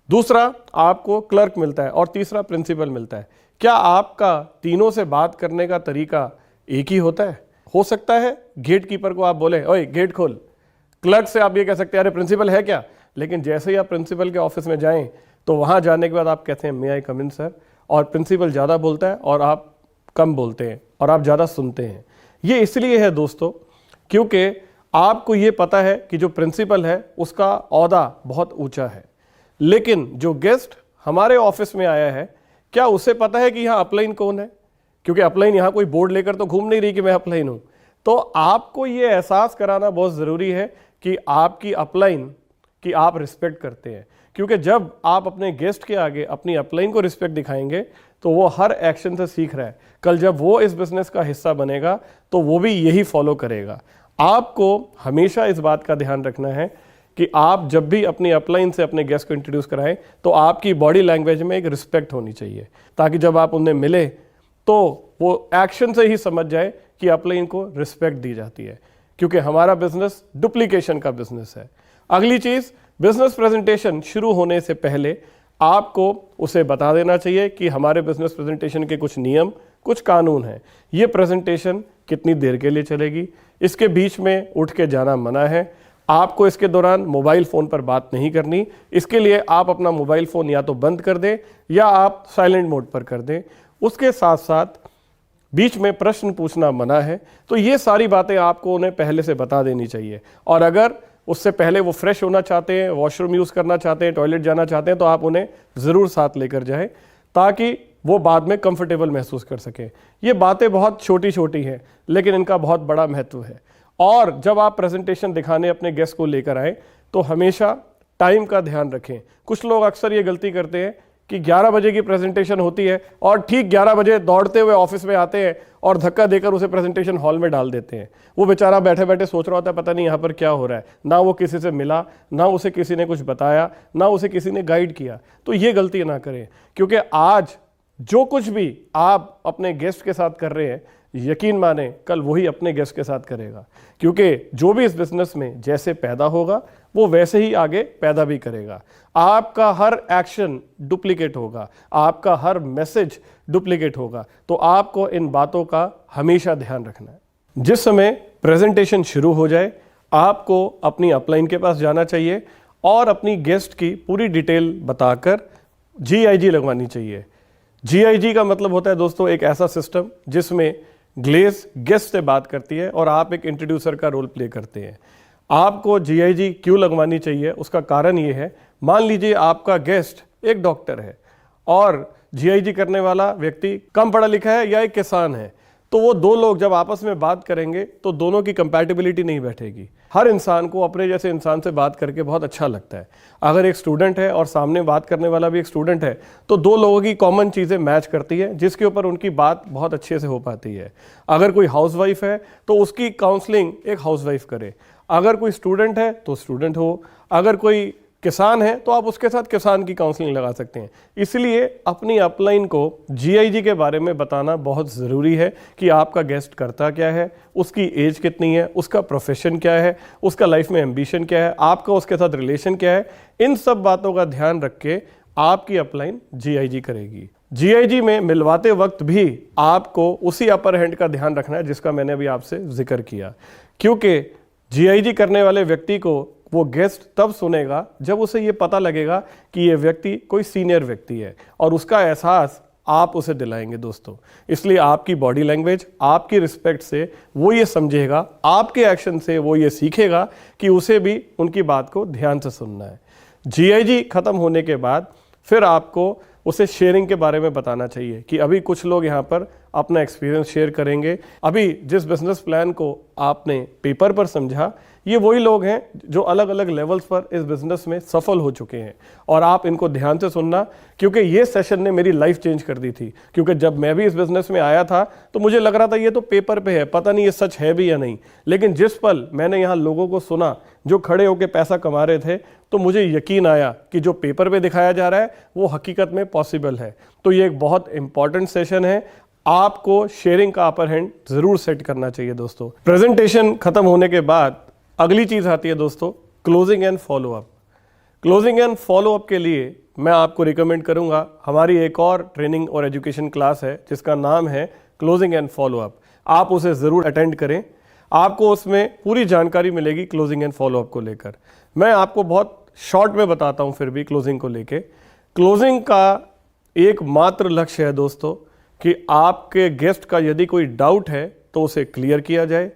दूसरा आपको क्लर्क मिलता है और तीसरा प्रिंसिपल मिलता है। क्या आपका तीनों से बात करने का तरीका एक ही होता है? हो सकता है गेट कीपर को आप बोले ओए गेट खोल, क्लर्क से आप ये कह सकते हैं अरे प्रिंसिपल है क्या, लेकिन जैसे ही आप प्रिंसिपल के ऑफिस में जाएं तो वहां जाने के बाद आप कहते हैं मे आई कम इन सर, और प्रिंसिपल ज़्यादा बोलता है और आप कम बोलते हैं और आप ज़्यादा सुनते हैं। ये इसलिए है दोस्तों क्योंकि आपको ये पता है कि जो प्रिंसिपल है उसका ओहदा बहुत ऊंचा है, लेकिन जो गेस्ट हमारे ऑफिस में आया है क्या उसे पता है कि यहाँ अपलाइन कौन है? क्योंकि अपलाइन यहाँ कोई बोर्ड लेकर तो घूम नहीं रही कि मैं अपलाइन हूँ। तो आपको ये एहसास कराना बहुत ज़रूरी है कि आपकी अपलाइन की आप रिस्पेक्ट करते हैं, क्योंकि जब आप अपने गेस्ट के आगे अपनी अपलाइन को रिस्पेक्ट दिखाएंगे तो वो हर एक्शन से सीख रहा है। कल जब वो इस बिजनेस का हिस्सा बनेगा तो वो भी यही फॉलो करेगा। आपको हमेशा इस बात का ध्यान रखना है कि आप जब भी अपनी अपलाइन से अपने गेस्ट को इंट्रोड्यूस कराएं तो आपकी बॉडी लैंग्वेज में एक रिस्पेक्ट होनी चाहिए, ताकि जब आप उन्हें मिले तो वो एक्शन से ही समझ जाए कि अपलाइन को रिस्पेक्ट दी जाती है, क्योंकि हमारा बिजनेस डुप्लीकेशन का बिजनेस है। अगली चीज, बिजनेस प्रेजेंटेशन शुरू होने से पहले आपको उसे बता देना चाहिए कि हमारे बिजनेस प्रेजेंटेशन के कुछ नियम, कुछ कानून हैं। ये प्रेजेंटेशन कितनी देर के लिए चलेगी, इसके बीच में उठ के जाना मना है, आपको इसके दौरान मोबाइल फ़ोन पर बात नहीं करनी। इसके लिए आप अपना मोबाइल फ़ोन या तो बंद कर दें या आप साइलेंट मोड पर कर दें। उसके साथ साथ बीच में प्रश्न पूछना मना है। तो ये सारी बातें आपको उन्हें पहले से बता देनी चाहिए, और अगर उससे पहले वो फ्रेश होना चाहते हैं, वॉशरूम यूज़ करना चाहते हैं, टॉयलेट जाना चाहते हैं, तो आप उन्हें ज़रूर साथ लेकर जाएं ताकि वो बाद में कंफर्टेबल महसूस कर सकें। ये बातें बहुत छोटी छोटी हैं लेकिन इनका बहुत बड़ा महत्व है। और जब आप प्रेजेंटेशन दिखाने अपने गेस्ट को लेकर आए तो हमेशा टाइम का ध्यान रखें। कुछ लोग अक्सर ये गलती करते हैं कि 11 बजे की प्रेजेंटेशन होती है और ठीक 11 बजे दौड़ते हुए ऑफिस में आते हैं और धक्का देकर उसे प्रेजेंटेशन हॉल में डाल देते हैं। वो बेचारा बैठे बैठे सोच रहा होता है पता नहीं यहाँ पर क्या हो रहा है, ना वो किसी से मिला, ना उसे किसी ने कुछ बताया, ना उसे किसी ने गाइड किया। तो ये गलती ना करें, क्योंकि आज जो कुछ भी आप अपने गेस्ट के साथ कर रहे हैं, यकीन माने कल वही अपने गेस्ट के साथ करेगा, क्योंकि जो भी इस बिजनेस में जैसे पैदा होगा वो वैसे ही आगे पैदा भी करेगा। आपका हर एक्शन डुप्लीकेट होगा, आपका हर मैसेज डुप्लीकेट होगा। तो आपको इन बातों का हमेशा ध्यान रखना है। जिस समय प्रेजेंटेशन शुरू हो जाए आपको अपनी अपलाइन के पास जाना चाहिए और अपनी गेस्ट की पूरी डिटेल बताकर GIG लगवानी चाहिए। GIG का मतलब होता है दोस्तों एक ऐसा सिस्टम जिसमें ग्लेज गेस्ट से बात करती है और आप एक इंट्रोड्यूसर का रोल प्ले करते हैं। आपको GIG क्यों लगवानी चाहिए, उसका कारण ये है, मान लीजिए आपका गेस्ट एक डॉक्टर है और GIG करने वाला व्यक्ति कम पढ़ा लिखा है या एक किसान है, तो वो दो लोग जब आपस में बात करेंगे तो दोनों की कंपैटिबिलिटी नहीं बैठेगी। हर इंसान को अपने जैसे इंसान से बात करके बहुत अच्छा लगता है। अगर एक स्टूडेंट है और सामने बात करने वाला भी एक स्टूडेंट है तो दो लोगों की कॉमन चीज़ें मैच करती है जिसके ऊपर उनकी बात बहुत अच्छे से हो पाती है। अगर कोई हाउसवाइफ है तो उसकी काउंसलिंग एक हाउसवाइफ करे, अगर कोई स्टूडेंट है तो स्टूडेंट हो, अगर कोई किसान है तो आप उसके साथ किसान की काउंसलिंग लगा सकते हैं। इसलिए अपनी अपलाइन को GIG के बारे में बताना बहुत ज़रूरी है कि आपका गेस्ट करता क्या है, उसकी एज कितनी है, उसका प्रोफेशन क्या है, उसका लाइफ में एम्बिशन क्या है, आपका उसके साथ रिलेशन क्या है। इन सब बातों का ध्यान रख के आपकी अपलाइन GIG करेगी। GIG में मिलवाते वक्त भी आपको उसी अपर हैंड का ध्यान रखना है जिसका मैंने अभी आपसे जिक्र किया, क्योंकि GIG करने वाले व्यक्ति को वो गेस्ट तब सुनेगा जब उसे ये पता लगेगा कि ये व्यक्ति कोई सीनियर व्यक्ति है और उसका एहसास आप उसे दिलाएंगे दोस्तों। इसलिए आपकी बॉडी लैंग्वेज, आपकी रिस्पेक्ट से वो ये समझेगा, आपके एक्शन से वो ये सीखेगा कि उसे भी उनकी बात को ध्यान से सुनना है। GIG खत्म होने के बाद फिर आपको उसे शेयरिंग के बारे में बताना चाहिए कि अभी कुछ लोग यहाँ पर अपना एक्सपीरियंस शेयर करेंगे। अभी जिस बिजनेस प्लान को आपने पेपर पर समझा, ये वही लोग हैं जो अलग अलग लेवल्स पर इस बिजनेस में सफल हो चुके हैं और आप इनको ध्यान से सुनना, क्योंकि ये सेशन ने मेरी लाइफ चेंज कर दी थी। क्योंकि जब मैं भी इस बिजनेस में आया था तो मुझे लग रहा था ये तो पेपर पे है, पता नहीं ये सच है भी या नहीं, लेकिन जिस पल मैंने यहाँ लोगों को सुना जो खड़े होकर पैसा कमा रहे थे तो मुझे यकीन आया कि जो पेपर पे दिखाया जा रहा है वो हकीकत में पॉसिबल है। तो ये एक बहुत इंपॉर्टेंट सेशन है, आपको शेयरिंग का अपर हैंड जरूर सेट करना चाहिए दोस्तों। प्रेजेंटेशन खत्म होने के बाद अगली चीज आती है दोस्तों closing and follow up. Closing and follow up के लिए मैं आपको रिकमेंड करूंगा, हमारी एक और ट्रेनिंग और एजुकेशन क्लास है जिसका नाम है क्लोजिंग एंड फॉलोअप। आप उसे ज़रूर अटेंड करें, आपको उसमें पूरी जानकारी मिलेगी क्लोजिंग एंड फॉलोअप को लेकर। मैं आपको बहुत शॉर्ट में बताता हूं फिर भी क्लोजिंग को लेके। क्लोजिंग का एकमात्र लक्ष्य है दोस्तों कि आपके गेस्ट का यदि कोई डाउट है तो उसे क्लियर किया जाए,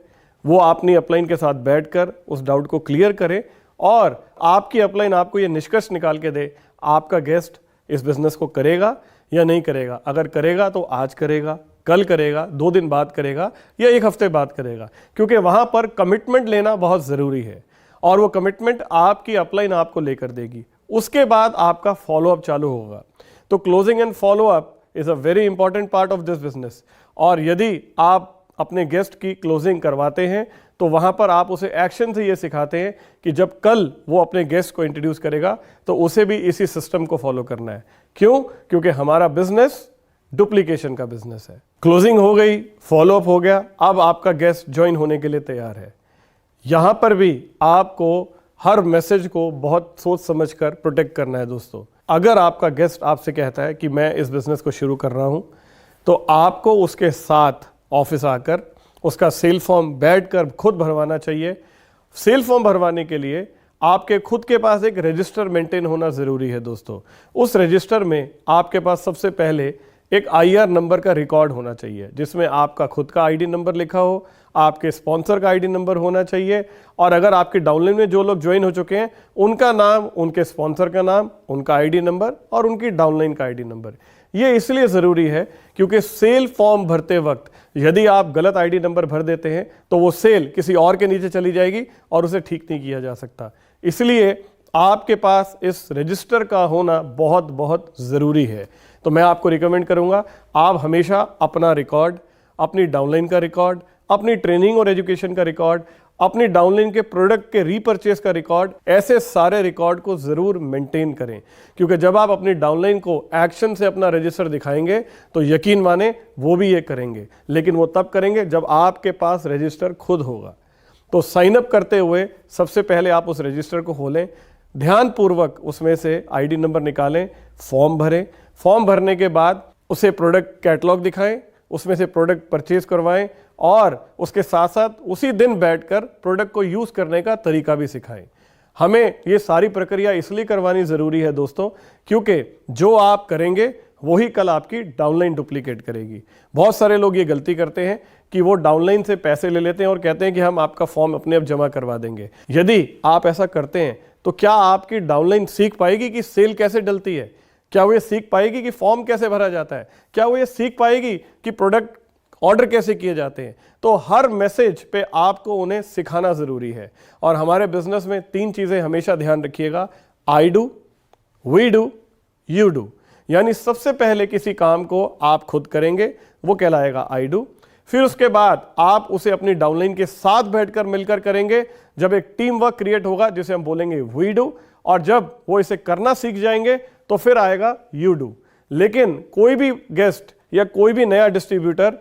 वो अपनी अपलाइन के साथ बैठकर उस डाउट को क्लियर करे और आपकी अपलाइन आपको ये निष्कर्ष निकाल के दे आपका गेस्ट इस बिजनेस को करेगा या नहीं करेगा। अगर करेगा तो आज करेगा, कल करेगा, 2 दिन बाद करेगा या 1 हफ्ते बाद करेगा, क्योंकि वहां पर कमिटमेंट लेना बहुत ज़रूरी है और वो कमिटमेंट आपकी अपलाइन आपको लेकर देगी। उसके बाद आपका फॉलोअप चालू होगा। तो closing and follow up is a very important part of this business. और यदि आप अपने गेस्ट की क्लोजिंग करवाते हैं तो वहां पर आप उसे एक्शन से ये सिखाते हैं कि जब कल वो अपने गेस्ट को इंट्रोड्यूस करेगा तो उसे भी इसी सिस्टम को फॉलो करना है। क्यों? क्योंकि हमारा बिजनेस डुप्लीकेशन का बिजनेस है। क्लोजिंग हो गई, फॉलोअप हो गया, अब आपका गेस्ट ज्वाइन होने के लिए तैयार है। यहां पर भी आपको हर मैसेज को बहुत सोच समझ कर प्रोटेक्ट करना है दोस्तों। अगर आपका गेस्ट आपसे कहता है कि मैं इस बिजनेस को शुरू कर रहा हूं तो आपको उसके साथ ऑफिस आकर उसका सेल फॉर्म बैठकर खुद भरवाना चाहिए। सेल फॉर्म भरवाने के लिए आपके खुद के पास एक रजिस्टर मेंटेन होना ज़रूरी है दोस्तों। उस रजिस्टर में आपके पास सबसे पहले एक IR नंबर का रिकॉर्ड होना चाहिए जिसमें आपका खुद का ID नंबर लिखा हो, आपके स्पॉन्सर का ID नंबर होना चाहिए और अगर आपके डाउनलाइन में जो लोग ज्वाइन हो चुके हैं उनका नाम, उनके स्पॉन्सर का नाम, उनका ID नंबर और उनकी डाउनलाइन का ID नंबर। ये इसलिए ज़रूरी है क्योंकि सेल फॉर्म भरते वक्त यदि आप गलत ID नंबर भर देते हैं तो वो सेल किसी और के नीचे चली जाएगी और उसे ठीक नहीं किया जा सकता। इसलिए आपके पास इस रजिस्टर का होना बहुत बहुत ज़रूरी है। तो मैं आपको रिकमेंड करूंगा आप हमेशा अपना रिकॉर्ड, अपनी डाउनलाइन का रिकॉर्ड, अपनी ट्रेनिंग और एजुकेशन का रिकॉर्ड, अपनी डाउनलाइन के प्रोडक्ट के रीपरचेस का रिकॉर्ड, ऐसे सारे रिकॉर्ड को ज़रूर मेंटेन करें। क्योंकि जब आप अपनी डाउनलाइन को एक्शन से अपना रजिस्टर दिखाएंगे तो यकीन माने वो भी ये करेंगे, लेकिन वो तब करेंगे जब आपके पास रजिस्टर खुद होगा। तो साइन अप करते हुए सबसे पहले आप उस रजिस्टर को खोलें, ध्यानपूर्वक उसमें से ID नंबर निकालें, फॉर्म भरें। फॉर्म भरने के बाद उसे प्रोडक्ट कैटलॉग दिखाएं, उसमें से प्रोडक्ट परचेज करवाएं और उसके साथ साथ उसी दिन बैठकर प्रोडक्ट को यूज़ करने का तरीका भी सिखाएं। हमें ये सारी प्रक्रिया इसलिए करवानी ज़रूरी है दोस्तों, क्योंकि जो आप करेंगे वही कल आपकी डाउनलाइन डुप्लीकेट करेगी। बहुत सारे लोग ये गलती करते हैं कि वो डाउनलाइन से पैसे ले लेते हैं और कहते हैं कि हम आपका फॉर्म अपने आप जमा करवा देंगे। यदि आप ऐसा करते हैं तो क्या आपकी डाउनलाइन सीख पाएगी कि सेल कैसे डलती है? क्या वो ये सीख पाएगी कि फॉर्म कैसे भरा जाता है? क्या वो ये सीख पाएगी कि प्रोडक्ट ऑर्डर कैसे किए जाते हैं? तो हर मैसेज पे आपको उन्हें सिखाना ज़रूरी है। और हमारे बिजनेस में 3 चीज़ें हमेशा ध्यान रखिएगा, I do, we do, you do. यानी सबसे पहले किसी काम को आप खुद करेंगे, वो कहलाएगा आई डू। फिर उसके बाद आप उसे अपनी डाउनलाइन के साथ बैठकर मिलकर करेंगे, जब एक टीम वर्क क्रिएट होगा जिसे हम बोलेंगे वी डू। और जब वो इसे करना सीख जाएंगे तो फिर आएगा यू डू। लेकिन कोई भी गेस्ट या कोई भी नया डिस्ट्रीब्यूटर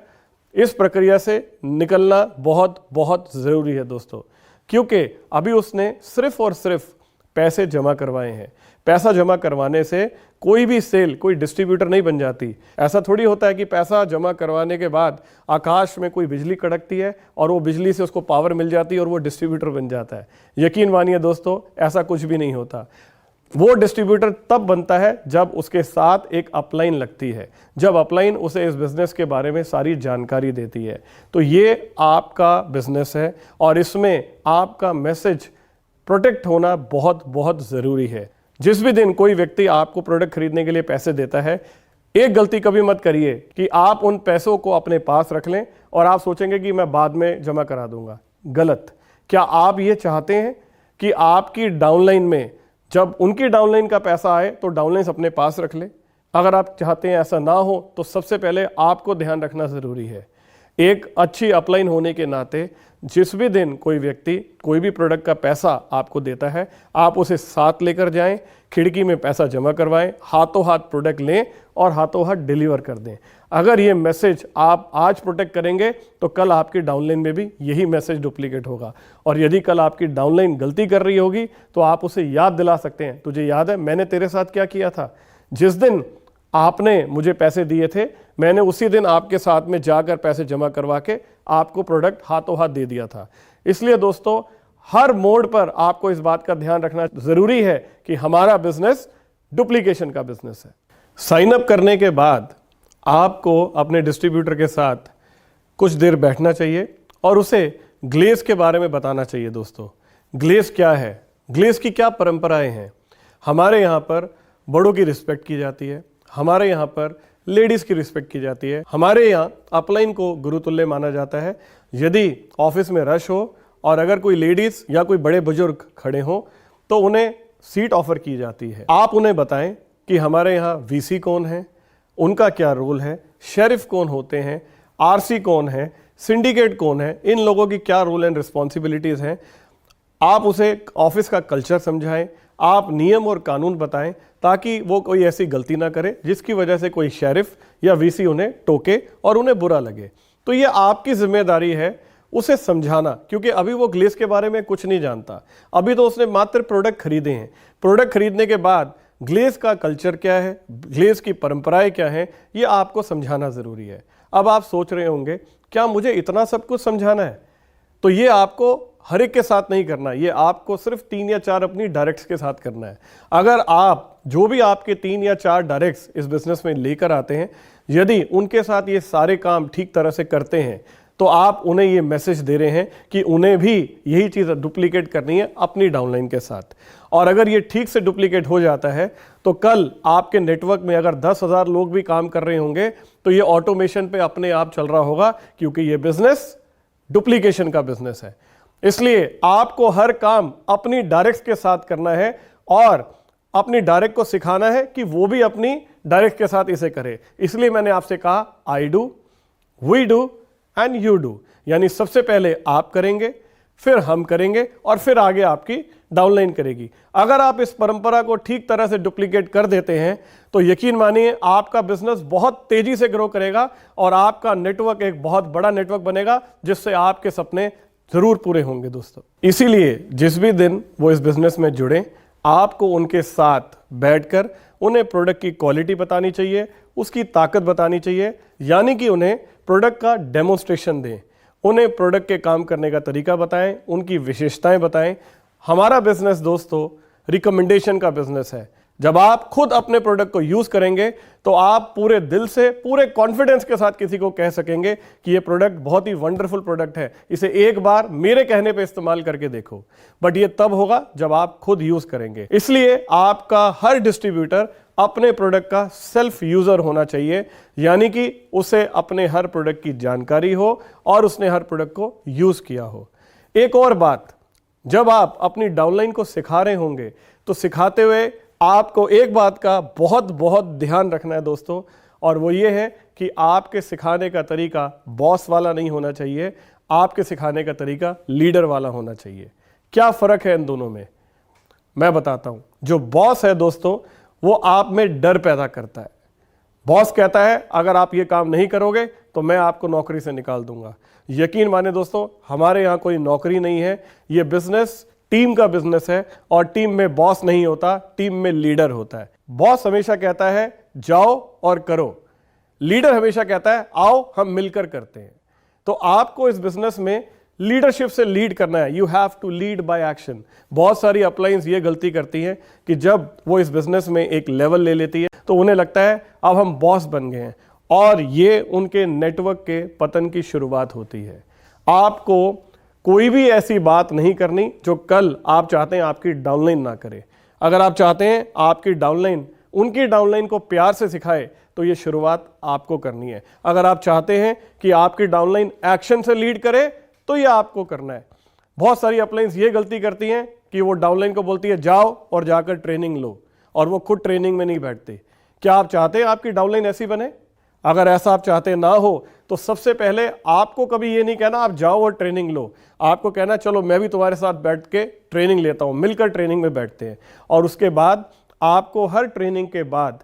इस प्रक्रिया से निकलना बहुत बहुत ज़रूरी है दोस्तों, क्योंकि अभी उसने सिर्फ और सिर्फ पैसे जमा करवाए हैं। पैसा जमा करवाने से कोई भी सेल कोई डिस्ट्रीब्यूटर नहीं बन जाती। ऐसा थोड़ी होता है कि पैसा जमा करवाने के बाद आकाश में कोई बिजली कड़कती है और वो बिजली से उसको पावर मिल जाती है और वो डिस्ट्रीब्यूटर बन जाता है। यकीन मानिए दोस्तों, ऐसा कुछ भी नहीं होता। वो डिस्ट्रीब्यूटर तब बनता है जब उसके साथ एक अपलाइन लगती है, जब अपलाइन उसे इस बिज़नेस के बारे में सारी जानकारी देती है। तो ये आपका बिज़नेस है और इसमें आपका मैसेज प्रोटेक्ट होना बहुत बहुत ज़रूरी है। जिस भी दिन कोई व्यक्ति आपको प्रोडक्ट खरीदने के लिए पैसे देता है, एक गलती कभी मत करिए कि आप उन पैसों को अपने पास रख लें और आप सोचेंगे कि मैं बाद में जमा करा दूंगा। गलत। क्या आप ये चाहते हैं कि आपकी डाउनलाइन में जब उनकी डाउनलाइन का पैसा आए तो डाउनलाइन अपने पास रख ले? अगर आप चाहते हैं ऐसा ना हो तो सबसे पहले आपको ध्यान रखना ज़रूरी है। एक अच्छी अपलाइन होने के नाते जिस भी दिन कोई व्यक्ति कोई भी प्रोडक्ट का पैसा आपको देता है, आप उसे साथ लेकर जाएं, खिड़की में पैसा जमा करवाएं, हाथों हाथ प्रोडक्ट लें और हाथों हाथ डिलीवर कर दें। अगर ये मैसेज आप आज प्रोटेक्ट करेंगे तो कल आपकी डाउनलाइन में भी यही मैसेज डुप्लीकेट होगा। और यदि कल आपकी डाउनलाइन गलती कर रही होगी तो आप उसे याद दिला सकते हैं, तुझे याद है मैंने तेरे साथ क्या किया था? जिस दिन आपने मुझे पैसे दिए थे, मैंने उसी दिन आपके साथ में जाकर पैसे जमा करवा के आपको प्रोडक्ट हाथों हाथ दे दिया था। इसलिए दोस्तों, हर मोड़ पर आपको इस बात का ध्यान रखना ज़रूरी है कि हमारा बिजनेस डुप्लीकेशन का बिजनेस है। साइन अप करने के बाद आपको अपने डिस्ट्रीब्यूटर के साथ कुछ देर बैठना चाहिए और उसे ग्लेज के बारे में बताना चाहिए। दोस्तों, ग्लेज क्या है, ग्लेज की क्या परंपराएं हैं? हमारे यहाँ पर बड़ों की रिस्पेक्ट की जाती है, हमारे यहाँ पर लेडीज़ की रिस्पेक्ट की जाती है, हमारे यहाँ अपलाइन को गुरुतुल्य माना जाता है। यदि ऑफिस में रश हो और अगर कोई लेडीज़ या कोई बड़े बुजुर्ग खड़े हों तो उन्हें सीट ऑफर की जाती है। आप उन्हें बताएं कि हमारे यहाँ वीसी कौन है, उनका क्या रोल है, शेरिफ कौन होते हैं, आरसी कौन है, सिंडिकेट कौन है, इन लोगों की क्या रोल एंड रिस्पॉन्सिबिलिटीज़ हैं। आप उसे ऑफिस का कल्चर समझाएं, आप नियम और कानून बताएं ताकि वो कोई ऐसी गलती ना करे जिसकी वजह से कोई शेरिफ या वीसी उन्हें टोके और उन्हें बुरा लगे। तो ये आपकी जिम्मेदारी है उसे समझाना, क्योंकि अभी वो ग्लेज के बारे में कुछ नहीं जानता। अभी तो उसने मात्र प्रोडक्ट खरीदे हैं। प्रोडक्ट खरीदने के बाद ग्लेज का कल्चर क्या है, ग्लेज की परंपराएं क्या हैं, ये आपको समझाना ज़रूरी है। अब आप सोच रहे होंगे क्या मुझे इतना सब कुछ समझाना है? तो ये आपको हर एक के साथ नहीं करना, ये आपको सिर्फ 3 या 4 अपनी डायरेक्ट्स के साथ करना है। अगर आप जो भी आपके 3 या 4 डायरेक्ट्स इस बिजनेस में लेकर आते हैं, यदि उनके साथ ये सारे काम ठीक तरह से करते हैं तो आप उन्हें ये मैसेज दे रहे हैं कि उन्हें भी यही चीज़ डुप्लीकेट करनी है अपनी डाउनलाइन के साथ। और अगर ये ठीक से डुप्लीकेट हो जाता है तो कल आपके नेटवर्क में अगर 10,000 लोग भी काम कर रहे होंगे तो ये ऑटोमेशन पे अपने आप चल रहा होगा, क्योंकि ये बिजनेस डुप्लीकेशन का बिजनेस है। इसलिए आपको हर काम अपनी डायरेक्ट के साथ करना है और अपनी डायरेक्ट को सिखाना है कि वो भी अपनी डायरेक्ट के साथ इसे करे। इसलिए मैंने आपसे कहा I do, we do and you do. यानी सबसे पहले आप करेंगे, फिर हम करेंगे और फिर आगे आपकी डाउनलाइन करेगी। अगर आप इस परंपरा को ठीक तरह से डुप्लीकेट कर देते हैं तो यकीन मानिए आपका बिजनेस बहुत तेजी से ग्रो करेगा और आपका नेटवर्क एक बहुत बड़ा नेटवर्क बनेगा जिससे आपके सपने जरूर पूरे होंगे। दोस्तों, इसीलिए जिस भी दिन वो इस बिजनेस में जुड़े, आपको उनके साथ बैठकर उन्हें प्रोडक्ट की क्वालिटी बतानी चाहिए, उसकी ताकत बतानी चाहिए, यानी कि उन्हें प्रोडक्ट का डेमोन्स्ट्रेशन दें, उन्हें प्रोडक्ट के काम करने का तरीका बताएं, उनकी विशेषताएं बताएं। हमारा बिजनेस दोस्तों रिकमेंडेशन का बिजनेस है। जब आप खुद अपने प्रोडक्ट को यूज करेंगे तो आप पूरे दिल से, पूरे कॉन्फिडेंस के साथ किसी को कह सकेंगे कि ये प्रोडक्ट बहुत ही वंडरफुल प्रोडक्ट है, इसे एक बार मेरे कहने पे इस्तेमाल करके देखो। बट ये तब होगा जब आप खुद यूज करेंगे। इसलिए आपका हर डिस्ट्रीब्यूटर अपने प्रोडक्ट का सेल्फ यूजर होना चाहिए, यानी कि उसे अपने हर प्रोडक्ट की जानकारी हो और उसने हर प्रोडक्ट को यूज किया हो। एक और बात, जब आप अपनी डाउनलाइन को सिखा रहे होंगे तो सिखाते हुए आपको एक बात का बहुत बहुत ध्यान रखना है दोस्तों, और वो ये है कि आपके सिखाने का तरीका बॉस वाला नहीं होना चाहिए, आपके सिखाने का तरीका लीडर वाला होना चाहिए। क्या फर्क है इन दोनों में, मैं बताता हूं। जो बॉस है दोस्तों, वो आप में डर पैदा करता है। बॉस कहता है अगर आप ये काम नहीं करोगे तो मैं आपको नौकरी से निकाल दूंगा। यकीन माने दोस्तों, हमारे यहां कोई नौकरी नहीं है, ये बिजनेस टीम का बिजनेस है और टीम में बॉस नहीं होता, टीम में लीडर होता है। बॉस हमेशा कहता है जाओ और करो, लीडर हमेशा कहता है आओ हम मिलकर करते हैं। तो आपको इस बिजनेस में लीडरशिप से लीड करना है। You have to lead by action. बहुत सारी अपलाइंस ये गलती करती हैं कि जब वो इस बिजनेस में एक लेवल ले लेती है तो उन्हें लगता है अब हम बॉस बन गए हैं, और ये उनके नेटवर्क के पतन की शुरुआत होती है। आपको कोई भी ऐसी बात नहीं करनी जो कल आप चाहते हैं आपकी डाउनलाइन ना करे। अगर आप चाहते हैं आपकी डाउनलाइन उनकी डाउनलाइन को प्यार से सिखाए तो ये शुरुआत आपको करनी है। अगर आप चाहते हैं कि आपकी डाउनलाइन एक्शन से लीड करे तो ये आपको करना है। बहुत सारी अपलाइंस ये गलती करती हैं कि वो डाउनलाइन को बोलती है जाओ और जाकर ट्रेनिंग लो, और वो खुद ट्रेनिंग में नहीं बैठते। क्या आप चाहते हैं आपकी डाउनलाइन ऐसी बने? अगर ऐसा आप चाहते ना हो तो सबसे पहले आपको कभी ये नहीं कहना आप जाओ और ट्रेनिंग लो, आपको कहना चलो मैं भी तुम्हारे साथ बैठ के ट्रेनिंग लेता हूं, मिलकर ट्रेनिंग में बैठते हैं। और उसके बाद आपको हर ट्रेनिंग के बाद